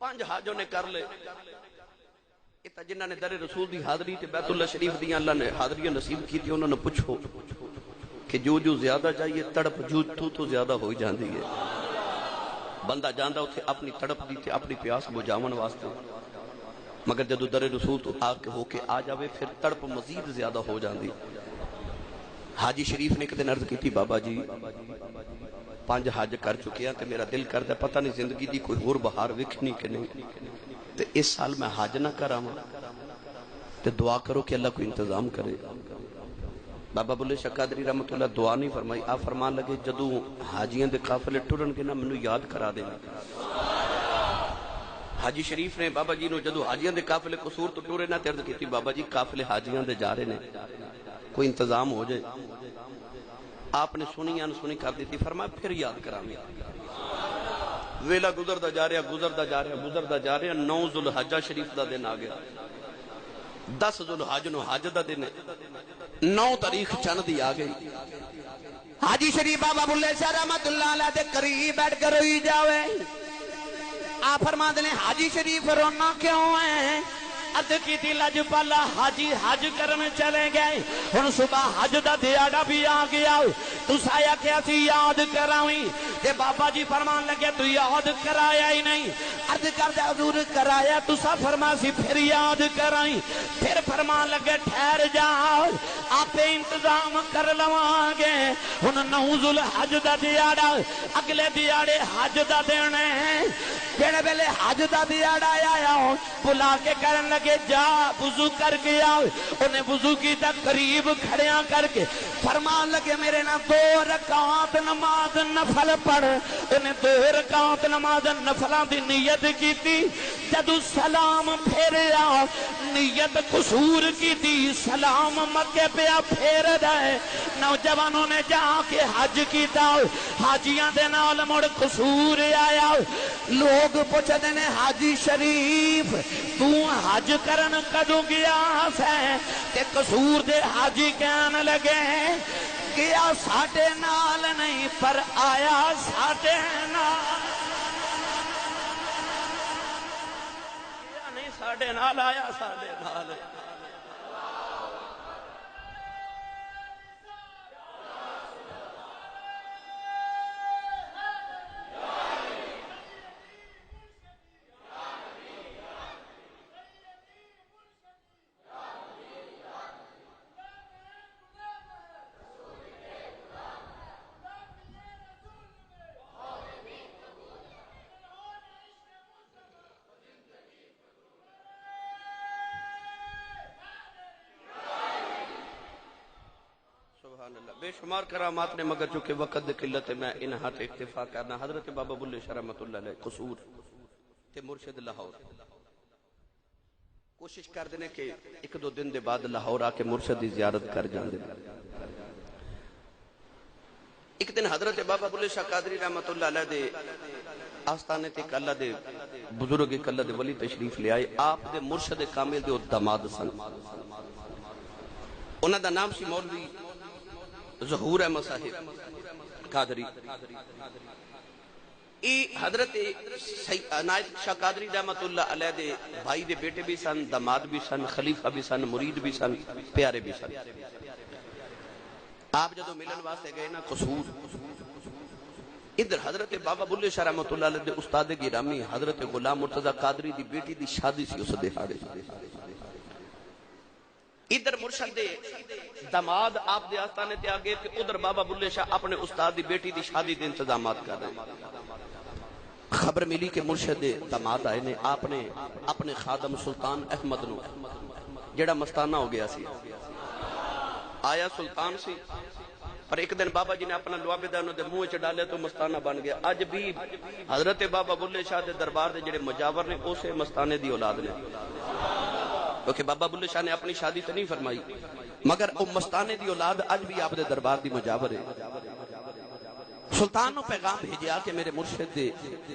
5 حاجوں نے کر لے اتا جنہاں نے در رسول دی حاضری تے بیت اللہ شریف دیاں اللہ نے حاضریاں نصیب کی تھی انہوں نے پوچھو کہ جو زیادہ چاہیے تڑپ جو تو زیادہ ہوئی جاندی ہے. بندہ جاندہ اتھے اپنی تڑپ دی تے اپنی پیاس بجھاون واسطے مگر جدو در رسول تو ہو کے آ جاوے پھر تڑپ مزید زیادہ ہو جاندی. حاجی شریف نے کدن عرض کی تھی بابا جی 5 حج کر چکے ہیں تے میرا دل کرتا ہے پتہ نہیں زندگی دی کوئی اور بہار وکھنی کہ نہیں تے اس سال میں حج نہ کراواں تے دعا کرو کہ اللہ کوئی انتظام کرے. بابا بلے شاہ قادری رحمت اللہ دعا نہیں فرمائی آپ فرمان لگے جدوں حاجیاں دے قافلے ٹرن کے نا مینوں یاد کرا دینا. حاجی شریف نے بابا جی نو جدوں حاجیاں دے قافلے قصور تو ٹرے نہ عرض کیتی بابا جی قافلے حاجیاں دے جا رہے نے کوئی انتظام ہو جائے. آپ نے سنی کر دیتی فرمایا پھر یاد کرامی. ویلا گزردا جا رہا 9 ذوالحجہ شریف دا دن آ گیا. 10 ذوالحج نو حج دا دن 9 تاریخ چند دی آ گئی. حاجی شریف بابا بلے شاہ رحمت اللہ علیہ دے قریب بیٹھ کر روئی جاوے. آپ فرماتے ہیں حاجی شریف رونا کیوں ہے؟ عرض کی تھی لجپالا حاجی حج کرنے چلے گئے ہن صبح حج دا دیاڑا بھی آ گیا تو سایا کیا سی یاد کراویں تے بابا جی فرمان لگے تو یاد کرایا ہی نہیں. عرض کردے حضور کرایا تو سا فرما سی پھر یاد کرائیں. پھر فرمان لگے ٹھہر جاؤ آپ انتظام کر لواں گے. ہن 9 ذوالحج دا دیاڑا اگلے دیاڑے حج دا دینے جڑے ویلے حج دا دیاڑا آیا بلا کے کرن لگے جا وضو کر کے آؤ. انہیں وضو کی تا قریب کھڑیاں کر کے فرمان لگے میرے نا 2 رکعات نماز نفل پڑھ. انہیں 2 رکعات نماز نفلاں دی نیت کی تھی. جدو سلام پھیریا نیت قصور کی تھی سلام مکے پہ پھیر دے. نوجوانوں نے جا کے حج کیتا حاجیاں دے نال مڑ قصور آیا. لوگ پوچھتے نے حاجی شریف تو حج کرن کدو گیا سے تے قصور دے حاجی کہنے لگے گیا ساڑھے نال نہیں پر آیا ساڑھے نال. گیا نہیں ساڑھے نال آیا ساڑھے نال. بے شمار کرامات نے مگر چونکہ وقت قلت میں انہا تے اکتفا کرنا. حضرت بابا بلے شاہ رحمت اللہ علیہ قصور تے مرشد لاہور کوشش کر دینے کہ 1-2 دن دے بعد لاہور آ کے مرشد دی زیارت کر جان دے. ایک دن حضرت بابا بلے شاہ قادری رحمت اللہ علیہ دے آستانے تے ایک اللہ دے بزرگ ایک اللہ دے ولی تشریف لے آئے. آپ دے مرشد کامل دے داماد سن. انہاں دا نام سی مولوی ظہور احمد صاحب قادری. حضرت عنایت شاہ قادری رحمت اللہ علیہ دے بھائی دے بیٹے بھی سن، داماد بھی سن، خلیفہ بھی سن، مرید بھی سن، پیارے بھی سن. آپ جدو ملن واسطے گئے نا قصور، ادھر حضرت بابا بلے شاہ رحمت اللہ علیہ دے استاد گرامی حضرت غلام مرتضی قادری دی بیٹی دی شادی سی اس دہاڑے. ادھر مرشد دے داماد آپ دے آستانے تے آگے تے ادھر بابا بلے شاہ اپنے استاد دی بیٹی دی شادی دے انتظامات کر رہے ہیں. خبر ملی کہ مرشد داماد آئے نے. آپ نے اپنے خادم سلطان احمد نو جڑا مستانہ ہو گیا سی، آیا سلطان سی، پر ایک دن بابا جی نے اپنا لوابدہ انہوں دے منہ چ ڈالے تو مستانہ بن گیا. اج بھی حضرت بابا بلے شاہ دے دربار دے جڑے مجاور نے اسے مستانے دی اولاد نے، کیونکہ بابا بلے شاہ نے اپنی شادی تو نہیں فرمائی مگر وہ مستانے دی اولاد اج بھی آپ دے دربار دی مجاور ہے. سلطان نو پیغام بھیجیا کہ میرے مرشد دے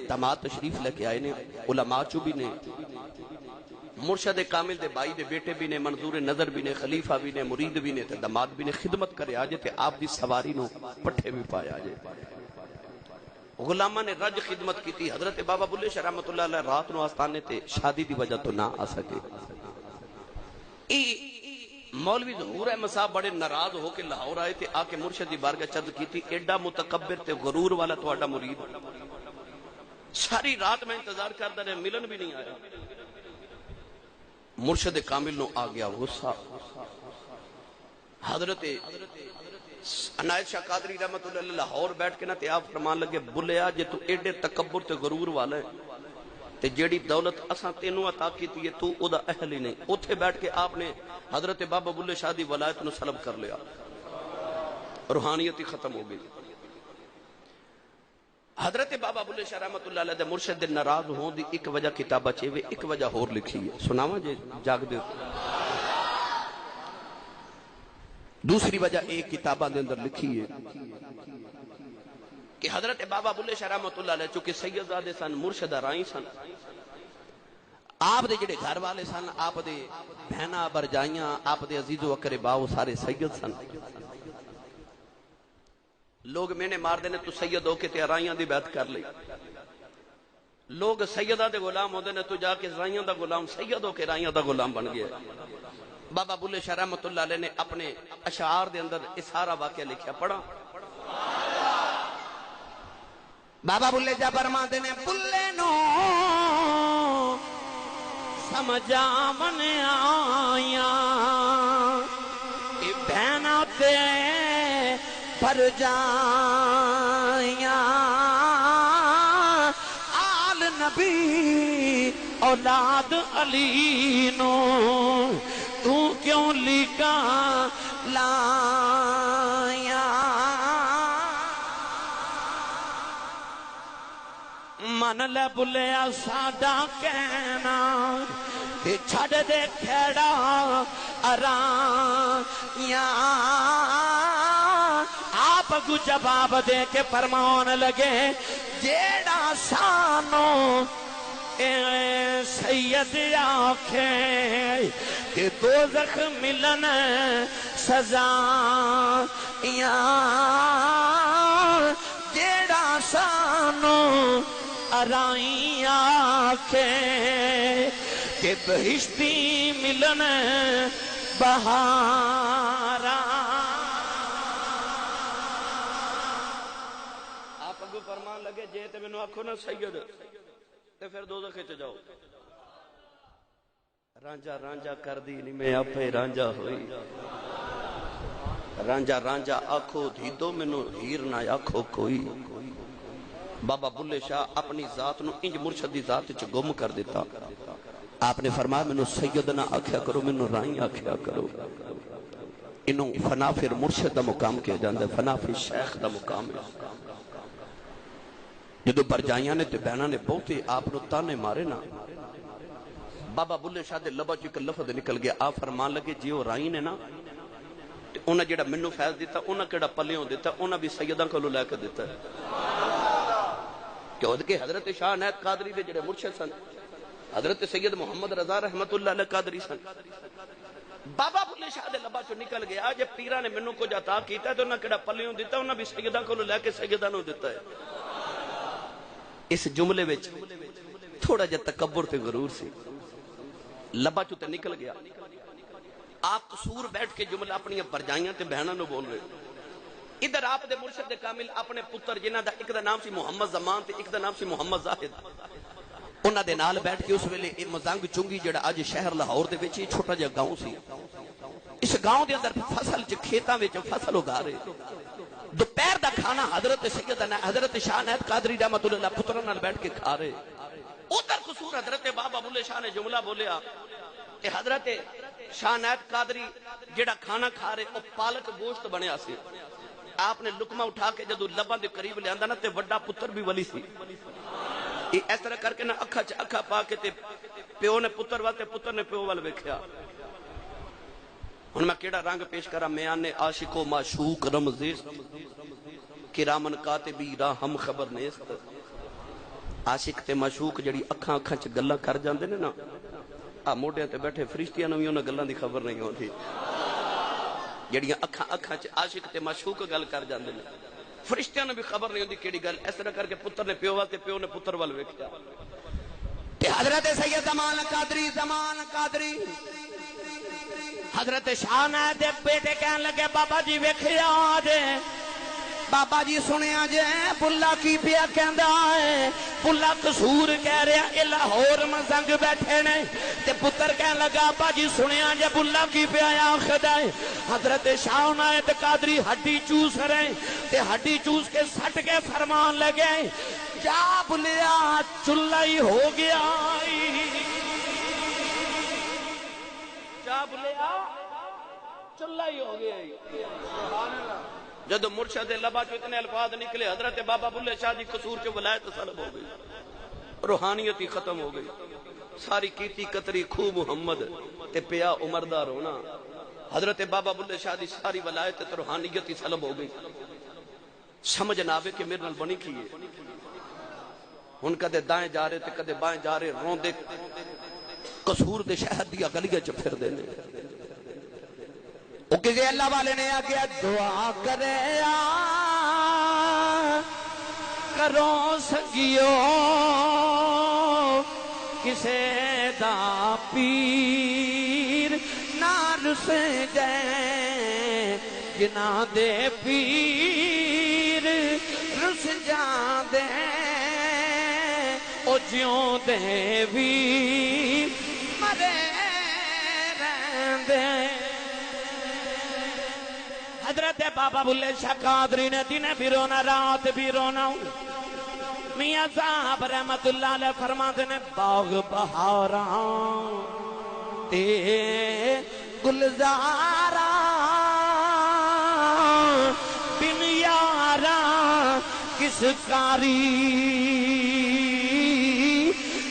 داماد تشریف لے کے آئے نے، علماء چو بھی نے، مرشد کامل دے بھائی دے بیٹے بھی نے، منظور نظر بھی نے، خلیفہ بھی نے، مرید بھی نے تے داماد بھی نے. خدمت کرے آجے تے آپ دی سواری نو پٹھے بھی پائے آجے. غلامہ نے رج خدمت کی تھی. حضرت بابا بلے شاہ رحمت اللہ علیہ رات نو آستانے تے شادی دی وجہ تو نہ آ سکے. مولوی ظہور احمد صاحب بڑے ناراض ہو کے لاہور آئے تے آ کے مرشد دی بارگاہ چرد کی تھی. ایڈا متکبر تے غرور والا تہاڈا مرید ساری رات میں انتظار کردا رہا، ملن بھی نہیں آیا. مرشد کامل نو آ گیا غصہ. حضرت عنایت شاہ قادری رحمت اللہ علیہ لاہور بیٹھ کے نا تے آپ فرمان لگے، بلیا جے تو ایڈے تکبر تے غرور والا ہے تے جیڑی دولت اساں تینوں عطا کیتی ہے تو او دا اہل ہی نہیں. اوتھے بیٹھ کے آپ نے حضرت بابا بلے شاہ دی ولایت نو سلب کر لیا، روحانیت ہی ختم ہو گئی. حضرت بابا بلے شاہ رحمت اللہ علیہ دے مرشد دے ناراض ہون دی ایک وجہ کتابہ چیوے، ایک وجہ ہور لکھی ہے، سناواں جے جاگ دے. دوسری وجہ ایک کتابہ دے اندر لکھی ہے کہ حضرت بابا بلے شاہ رحمت اللہ علیہ چونکہ سیدزادے سن، مرشد رائی سن، آپ دے جڑے گھر والے سن، آپ دے بہناں برجائیاں، آپ دے عزیز و اقرباء وہ سارے سید سن. لوگ میں نے مار دینے تو سید ہو کے تے رائیاں دی بیعت کر لی. لوگ سیدہ دے غلام ہوندے نے تو جا کے رائیاں دا غلام، سید ہو کے رائیاں دا غلام بن گیا. بابا بلے شاہ رحمت اللہ علیہ نے اپنے اشعار دے اندر اس سارا واقعہ لکھیا، پڑھا. بابا بلے جا فرماندے نے، بلے نو سمجھا من آیا اے بہنا تے پر جائیاں، آل نبی اولاد علی نو تو کیوں لکا لایا. من لے بلیا ساڈا کہنا تے چھڑ دے کھیڑا اراں. آپ کو جواب دے کے فرمان لگے، جیڑا سانو اے سید آکھے کہ دوزخ ملن سزا، جیڑا سانو ارائی آکھے کہ بہشتی ملن بہارا. آپ اگو فرمان لگے جے تے میں نو آکھو نا سید تے پھر دوزخ چ جاؤ. رانجا رانجا کر دی نہیں میں آپے رانجا ہوئی. رانجا رانجا آکھو دھیدو میں نو ہیر نہ آکھو کوئی. بابا بلے شاہ اپنی ذات نو انج مرشد دی ذات چ گم کر دیتا. آپ نے فرمایا میں نو سید نہ آکھیا کرو، میں نو رائی آکھیا کرو. انہوں فنا پھر مرشد دا مقام کیا جاندہ ہے، فنا پھر شیخ دا مقام ہے. جدو برجائیاں نے تے بہناں نے بہتے آپ نو تانے مارے نا، بابا بلے شاہ دے لبا چ ایک لفظ نکل گیا. آپ فرمان لگے جی وہ رائی نے نا انہیں جڑا منو فیض دیتا انہیں کیڑا پلیوں دیتا انہیں بھی سیدہ کو لے کے دیتا ہے کہ حضرت شاہ عنایت قادری دے جڑے مرشد سن حضرت سید محمد رضا رحمت اللہ علیہ قادری سن بابا بلے شاہ دے لبا چو نکل گیا جب پیرہ نے منو کو جاتا کیتا ہے تو انہیں کیڑا پلیوں دیتا انہیں بھی سیدہ کو لے کے سیدہ نو دیتا ہے اس جملے وچ تھوڑا جا تکبر تے غرور سی لبا چو تے نکل گیا آپ قصور بیٹھ کے جملہ اپنی برجائیاں تے بہنوں نو بول رہے ادھر آپ دے مرشد دے کامل اپنے پتر جنہ دا ایک دا نام سی محمد زمان تے ایک دا نام سی محمد زاہد انہاں دے نال بیٹھ کے اس ویلے مزنگ چنگی جڑا اج شہر لاہور دے وچ چھوٹا جہا گاؤں سی اس گاؤں دے اندر فصل چ کھیتاں وچ فصل اگا رہے دوپہر دا کھانا حضرت سیدنا حضرت شاہ عنایت قادری رحمت اللہ علیہ پتراں نال بیٹھ کے کھا رہے ادھر قصور حضرت بابا بلے شاہ نے جملہ بولیا کہ حضرت شاہ عنایت قادری جڑا کھانا کھا رہے او پالک گوشت بنیا سی آپ نے لقمہ اٹھا کے جدو لباں دے قریب لے آندا نا تے وڈا پتر بھی ولی سی اس طرح کر کے نا اکھا چ اکھا پا کے تے پیو نے پتر وال تے پتر نے پیو وال ویکھیا ہن میں کیڑا رنگ پیش کرا میان نے عاشق و معشوق رمزیست کرامن کاتبی راہ ہم خبر نیست عاشق تے معشوق جڑی اکھاں اکھاں چ گلاں کر جاندے نے نا آ موڈیاں تے بیٹھے فرشتیاں نوں وی انہاں گلاں دی خبر نہیں ہوندی جڑیاں اکھاں اکھاں چ عاشق تے معشوق گل کر جاندے نے فرشتیاں نوں بھی خبر نہیں ہوندی کیڑی گل اس طرح کر کے پتر نے پیو وال تے پیو نے پتر وال ویکھیا تے حضرت سید زمان قادری حضرت شاہ عنایت دے بیٹے کہن لگے بابا جی ویکھیا جے بابا جی سنیا جے بلا کی پیا کہندا ہے بلا قصور کہہ رہا اے لاہور مزنگ بیٹھے نے تے پتر کہن لگا ابا جی سنیا جے بلا کی پیا آخدا ہے حضرت شاہ عنایت قادری ہڈی چوس رہے تے ہڈی چوس کے سٹ کے فرمان لگے جا بلیا چلہ ہی ہو گیا جا بلیا چلہ ہی ہو گیا جدو مرشد لبا چو اتنے الفاظ نکلے حضرت بابا بلے شاہ دی قصور چو ولایت سلب ہو گئی روحانیت ہی ختم ہو گئی ساری کیتی قطری خو محمد تے پیا عمر دا رونا حضرت بابا بلے شاہ دی ساری ولایت تے روحانیت ہی سلب ہو گئی سمجھ نہ آوے کہ میرے نال بنی کی ہے ہن کدے دائیں جا رہے تے کدے بائیں جا رہے روندے قصور دے شہر دیا گلیاں چ پھر دینے وہ کسی اللہ والے نے آگے دعا کرے کرو سنگیو کسے دا پیر نار سے جائے جنا دے پیر رس جا دے او جیوں دے بھی مرے رہندے حضرت بابا بلے شاہ قادری نے دن بھی رونا رات بھی رونا میاں صاحب رحمت اللہ علیہ فرماتے نے باغ بہاراں تے گلزاراں بن یاراں کس کاری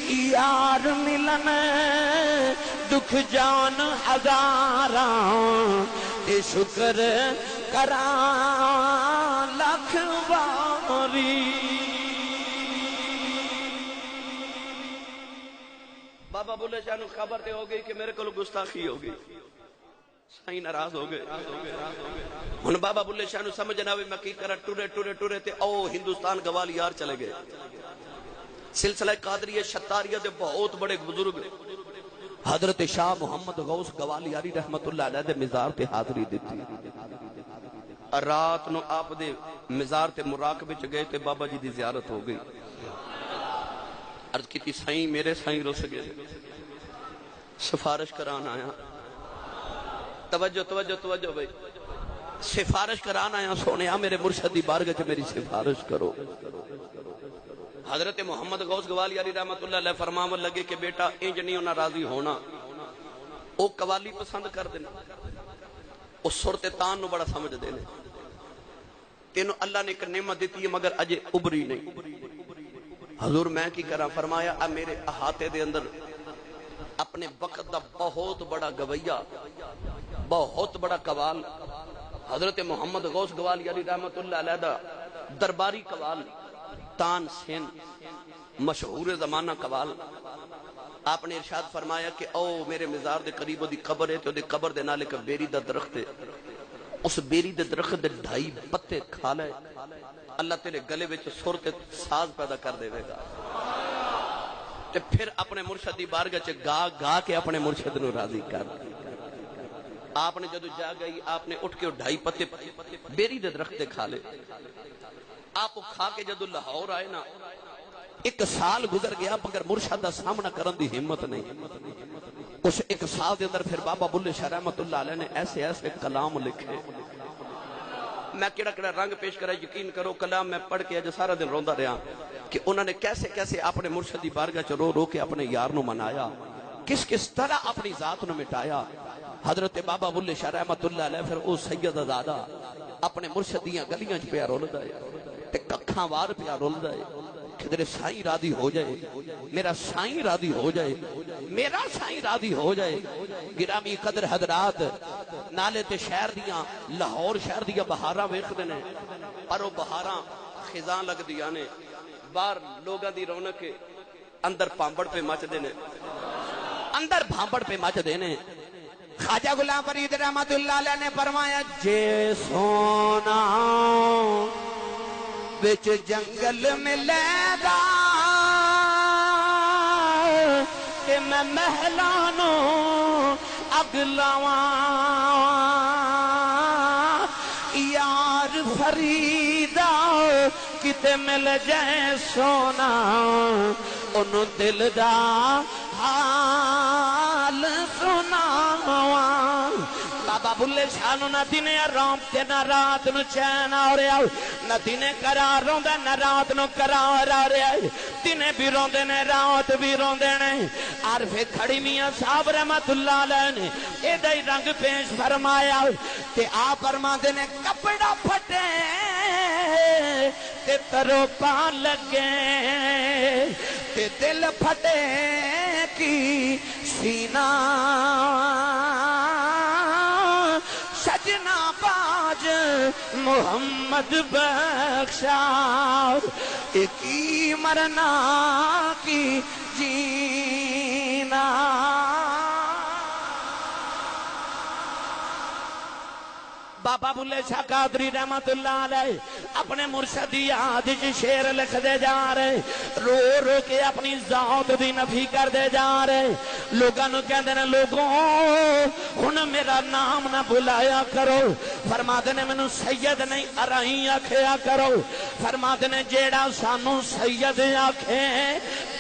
یار ملن دکھ جان ہزاراں تے شکر کران لکھ باری بابا بلے شاہ نو خبر تے ہو گئی کہ میرے کو گستاخی ہو گئی سائیں ناراض ہو گئے ہن بابا بلے شاہ نو سمجھ نہ آوے میں کی کرا ٹرے تے او ہندوستان گوالیار چلے گئے سلسلہ قادریہ شتاریہ دے بہت بڑے بزرگ حضرت شاہ محمد غوث گوالیاری رحمت اللہ علیہ دے مزار تے حاضری دیتی رات نو آپ دے مزار تے مراقبے چ گئے تے بابا جی دی زیارت ہو گئی عرض کی تھی سائیں میرے سائیں رس گئے سفارش کران آیا توجہ بھائی سفارش کران آیا سونے میرے مرشد دی بارگاہ چ میری سفارش کرو حضرت محمد غوث گوالیاری رحمت اللہ علیہ فرماون لگے کہ بیٹا انج نہیں ہونا راضی ہونا او قوالی پسند کر دینا او صورت تان نو بڑا سمجھ دینے تینوں اللہ نے ایک نعمت دیتی ہے مگر اجے ابری نہیں حضور میں کی کرا فرمایا میرے احاطے دے اندر اپنے وقت دا بہت بڑا گویہ بہت بڑا قوال حضرت محمد غوث گوالی علی رحمت اللہ علیہ دا درباری قوال تان سین مشہور زمانہ قوال آپ نے ارشاد فرمایا کہ او میرے مزار دے قریب دی قبر ہے تے دی قبر دے نالے کا بیری دا درخت ہے، اس بیری دے درخت دے 2.5 پتے کھا لے اللہ تیرے گلے وچ سر تے ساز پیدا کر دے گا تے پھر اپنے مرشد دی بارگاہ چ گا گا کے اپنے مرشد نو راضی کر۔ آپ نے جدو جا گئی آپ نے اٹھ کے 2.5 پتے بیری دے درخت دے کھا لے، آپ کھا کے جدو لاہور آئے نا 1 سال گزر گیا مگر مرشد دا سامنا کرن دی ہمت نہیں۔ اس 1 سال دے اندر پھر بابا بلے شاہ رحمت اللہ علیہ نے ایسے ایسے کلام لکھے، میں کیڑا کیڑا رنگ پیش کرا، یقین کرو کلام میں پڑھ کے اج سارا دن روندا رہا کہ انہوں نے کیسے کیسے اپنے مرشد دی بارگاہ چ رو رو کے اپنے یار نو منایا، کس کس طرح اپنی ذات نو مٹایا۔ حضرت بابا بلے شاہ رحمت اللہ علیہ پھر او سید زادہ اپنے مرشد دیاں گلیاں چ پیا رولدا ہے تے ککھاں وار پیا رولدا ہے، کدھر سائیں راضی ہو جائے، میرا سائیں راضی ہو جائے، میرا سائیں راضی ہو جائے۔ گرامی قدر حضرات نالے تے شہر دیاں لاہور شہر دیاں بہاراں ویکھدے نے، پر او بہاراں خزاں لگ دیاں نے، باہر لوگاں دی رونق اندر پامبڑ پہ مچدے نے، اندر بھامبڑ پہ مچدے نے۔ خواجہ غلام فرید رحمت اللہ علیہ نے فرمایا جے سونا وچ جنگل ملے دا کہ میں محلانوں اگلاواں یار فریدا کتے مل جائے سونا انہوں دل دا حال سناواں۔ بابا بلے شاہ نو نہ دن آرام تے نہ رات نو چین آ رہا، نہ دن قرار روندا نہ رات نو قرار آ رہا، دن بھی روندے نے رات بھی روندے نے۔ عارف کھڑی میاں صاحب رحمت اللہ علیہ نے ایدا ہی رنگ پیش فرمایا تے آپ فرماندے نے کپڑا پھٹے تے ترو پا لگے تے دل پھٹے کی سینہ سجنا باج محمد بخشا کی مرنا کی جینا۔ بابا بلے شاہ قادری رحمت اللہ علیہ اپنے مرشد دی یاد وچ شعر لکھ دے جا رہے، رو رو کے اپنی ذات دی نفی کر دے جا رہے۔ لوگاں نو کہندے نے لوگوں ہن میرا نام نہ بلایا کرو، فرماتے نے مینوں سید نہیں ارائی آکھیا کرو، فرماتے نے جیڑا سانو سید آکھے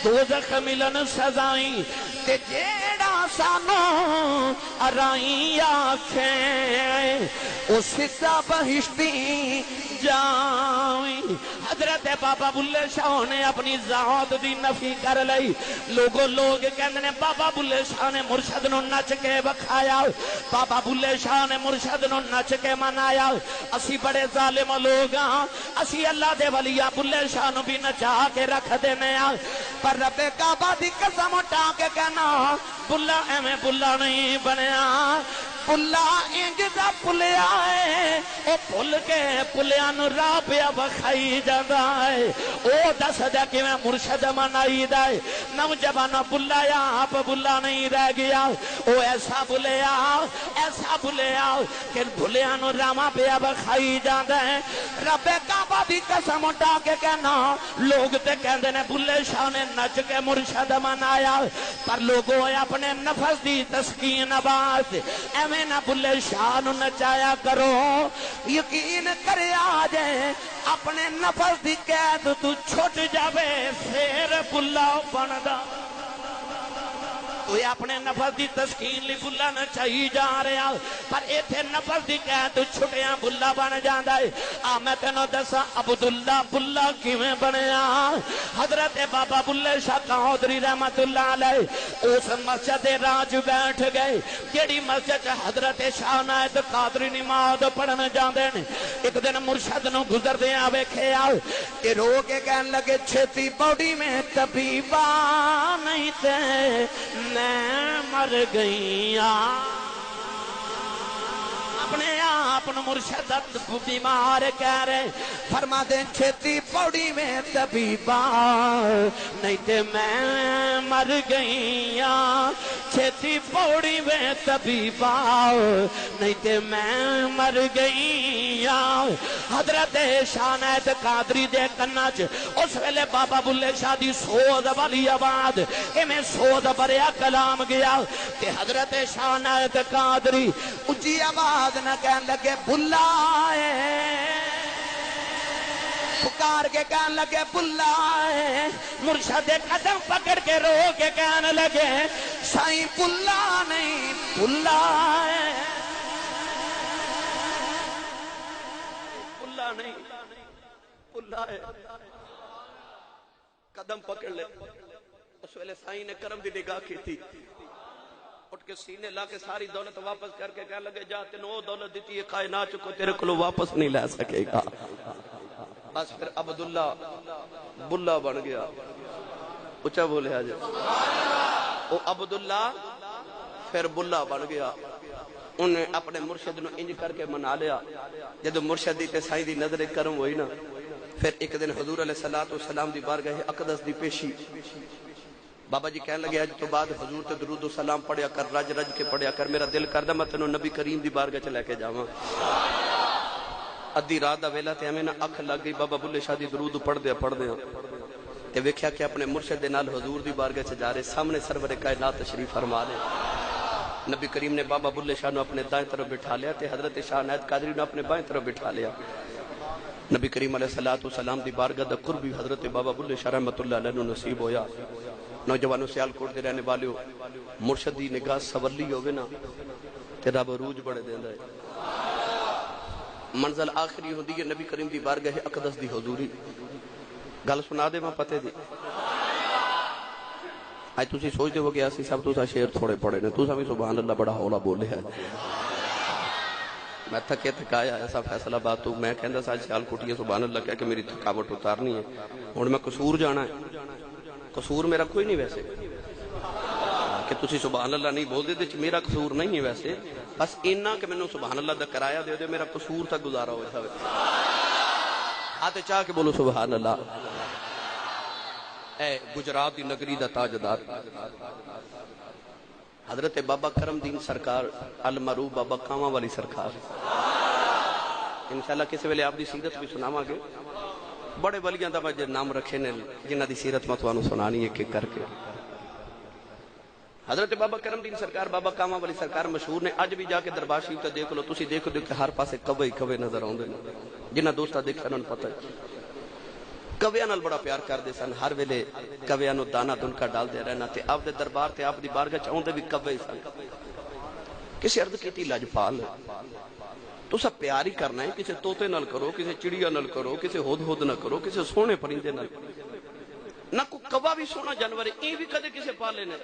دوزخ ملن سزائیں تے جیڑا سانو ارائی آکھے او سیدھا بہشتی جائیں۔ حضرت بابا بلے شاہ نے اپنی ذات دی نفی کر لئی۔ لوگ کہندے نے بابا بلے شاہ نے مرشد نو نچ کے بکھایا، بابا بلے شاہ نے مرشد نو نچ کے منایا۔ اسی بڑے ظالم لوگ ہاں، اسی اللہ دے ولی بلے شاہ نو بھی نچا کے رکھ دینے ہاں، پر رب کعبہ دی قسم اٹھا کے کہنا بلا ایویں بلا نہیں بنیا، پلا انج دا پلیا ہے او پل کے پلیاں نو راہ پیا بخائی جاندا ہے۔ او دس دے کیویں مرشد منائی دا ہے، نوجوان بلایا آپ بلا نہیں رہ گیا، او ایسا بلیا کہ بلیاں نو راہ پیا بخائی جاندا ہے۔ رب کعبہ دی قسم اٹھا کے کہنا لوگ تے کہندے نے بلے شاہ نے نچ کے مرشد منایا، پر لوگوں اپنے نفس دی تسکین آواز ایویں نہ بلے شاہ نو نچایا کرو، یقین کرے آ جائے اپنے نفس دی قید تو چھٹ جاوے پھر بلا بندا۔ کوئی اپنے نفس دی تسکین لی بلا نہ چاہی جا رہا، پر ایتھے نفس دی قید تو چھٹیاں بلا بن جاندا ہے۔ میں تینوں دساں عبداللہ بلا کیویں بنیا۔ حضرت بابا بلے شاہ قادری رحمت اللہ علیہ اس مسجد راج بیٹھ گئے جیڑی مسجد حضرت شاہ نائد قادری نماز پڑھن جاندے نے۔ ایک دن مرشد نو گزردیاں ویکھیا تے رو کے کہن لگے چھتی باڈی میں طبیبہ نہیں تے میں مر گئیاں، اپنے آپ اپن مرشد بیمار کہہ رہے فرما دے چھتی پوڑی میں طبیبا نہیں تے میں مر گئی چھتی پوڑی میں طبیبا نہیں تے میں مر گئی حضرت شاہ قادری دے کنا چ اس ویلے بابا بلے شاہ دی سود والی آواز میں سود بریا کلام گیا تے حضرت شاہ قادری اچھی آواز نہ کہن لگے بلا پکار کے کہن لگے بلا مرشد قدم پکڑ کے رو کے کہنے لگے سائیں بلا نہیں بلا بلا نہیں بلا ہے قدم پکڑ لے اس ویلے سائیں نے کرم دی نگاہ کی تھی اٹھ کے سینے لا کے ساری دولت واپس کر کے کہنے لگے جا تینوں وہ دولت دیتی ہے کائنات کو تیرے کو واپس نہیں لے سکے گا بس پھر عبداللہ بلا بن گیا اچھا بولے آج وہ عبداللہ پھر بلا بن گیا انہیں اپنے مرشد نو انج کر کے منا لیا جدو مرشد تے سائیں دی نظر کرم ہوئی نا پھر ایک دن حضور علیہ السلام دی بارگاہ اقدس دی پیشی بابا جی کہنے لگے آج تو بعد حضور تے درود و سلام پڑھیا کر رج رج کے پڑھیا کر میرا دل کردہ میں تینوں نبی کریم دی بارگاہ چ لے کے جاواں ادھی رات دا ویلا تے ہمیں نا اکھ لگ گئی بابا بلے شاہ دی درود پڑھ دیا تے ویکھیا کہ اپنے مرشد دے نال حضور دی بارگاہ چ جا رہے سامنے سرور کائنات تشریف فرما لے نبی کریم نے بابا بلے شاہ نو اپنے دائیں طرف بٹھا لیا تے حضرت شاہ عنایت قادری نو اپنے بائیں طرف بٹھا لیا نبی کریم علیہ السلام دی بارگاہ دا قربی حضرت بابا بلے شاہ رحمت اللہ علیہ نصیب ہویا نوجوانوں سیالکوٹ دے رہنے والے مرشد دی نگاہ سولی ہوگے نا تے رب عروج بڑے دیندہ ہے منزل آخری ہوندی ہے نبی کریم دی بارگاہ اقدس دی حضوری گل سنا دے ماں پتے دی آج تُسی سوچ دے ہو گیا سی سب تُسا شیر تھوڑے پڑے نے تُسا بھی سبحان اللہ بڑا ہولا بولے ہے میں تھکے تھکایا ایسا فیصلہ بات تو میں کہندہ سا سیال کوٹی ہے سبحان اللہ کہہ کہ میری تھکاوٹ اتارنی ہے اور میں قصور جانا ہے قصور میرا کوئی نہیں ویسے کہ تُسی سبحان اللہ نہیں بول دے میرا قصور نہیں ہے ویسے بس اینا کہ میں نے سبحان اللہ دا کرایا دے میرا قصور تک گزارا ہو جاوے آتے چاہ کے بولو سبحان اللہ اے گجرات دی نگری دا تاجدار حضرت بابا کرم دین سرکار المعروف بابا کاماں والی سرکار انشاءاللہ کسی ویلے آپ دی سیرت بھی سناواں گے بڑے ولیاں دا میں نام رکھے نے جنہ دی سیرت متوانو سنانی ہے کہ کر کے حضرت بابا کرم دین سرکار بابا کاماں والی سرکار مشہور نے اج بھی جا کے دربار شریف تے دیکھ لو تسی دیکھو کہ ہر پاسے کوے نظر آوندے نے جنہ دوستا دیکھا انہوں نے پتہ ہے کویاں نال بڑا پیار کر دے سن ہر ویلے کویاں نو دانا دنکا ڈال دے رہنا تے آپ دے دربار تے آپ دی بارگاہ چ اوندے بھی کوے سن کسی عرض کیتی لاجپال تو سب پیار ہی کرنا ہے کسی طوطے نال کرو کسی چڑیا نال کرو کسی ہود نہ کرو کسی سونے پرندے نال نہ کو کوا بھی سونا جانور ہے این بھی کدے کسی پالے نے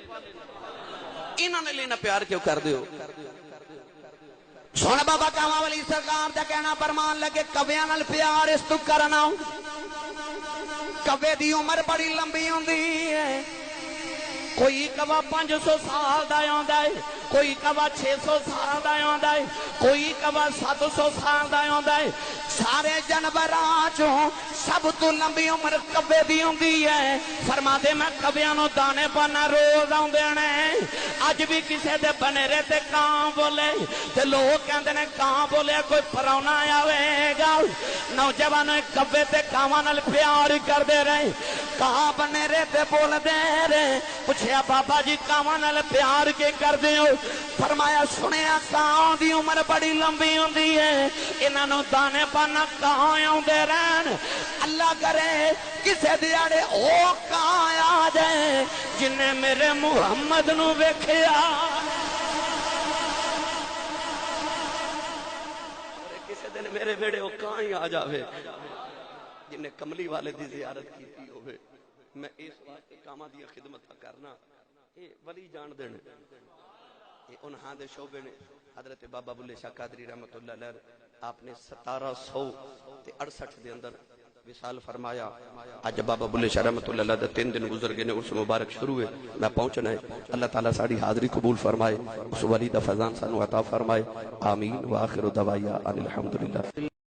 انہاں نے لینا پیار کیوں کر دیو سونا بابا کاماں والی سرکار دا کہنا فرمان لگے کویاں نال پیار اس تو کرنا کوے دی عمر بڑی لمبی ہوندی ہے کوئی کوا 500 سال دا ہوندا ہے کوئی کوا 600 سال دا ہوندا ہے کوئی کوا 700 سال دا ہوندا ہے سارے جانوراں چوں سب تو لمبی عمر کوے دی ہوندی ہے فرما دے میں کویاں نو دانے پانا روز آوندے نے اج بھی کسے دے بنیرے تے کان بولے تے لوگ کہندے نے کان بولے کوئی پراونا آوے گا نوجوان کوے تے کاواں نال پیار کردے رہے کہاں بنیرے تے بول دے رہے پوچھیا بابا جی کاواں نال پیار کے کردے ہو فرمایا سنیا کان دی عمر بڑی لمبی ہوندی ہے انہاں نو دانے پانا کہاں آوندے رہن اللہ کرے کسے دیاڑے او کہاں آ جائے جن نے میرے محمد نو ویکھیا کسے دن میرے بیڑے او کہاں ہی آ جاوے جن نے کملی والے دی زیارت کی ہوئے میں اس واسطے کاماں دی خدمت کرنا اے ولی جان دینے اے انہاں دے شعبے نے حضرت بابا بلے شاہ قادری رحمت اللہ علیہ آپ نے 1768 دے اندر وصال فرمایا اج بابا بلے شاہ رحمۃ اللہ علیہ 3 دن گزر گئے نے اس مبارک شروع ہے میں پہنچنا ہے اللہ تعالیٰ ساری حاضری قبول فرمائے اس ولی دا فیضان سانو عطا فرمائے آمین وآخر دعوانا ان الحمدللہ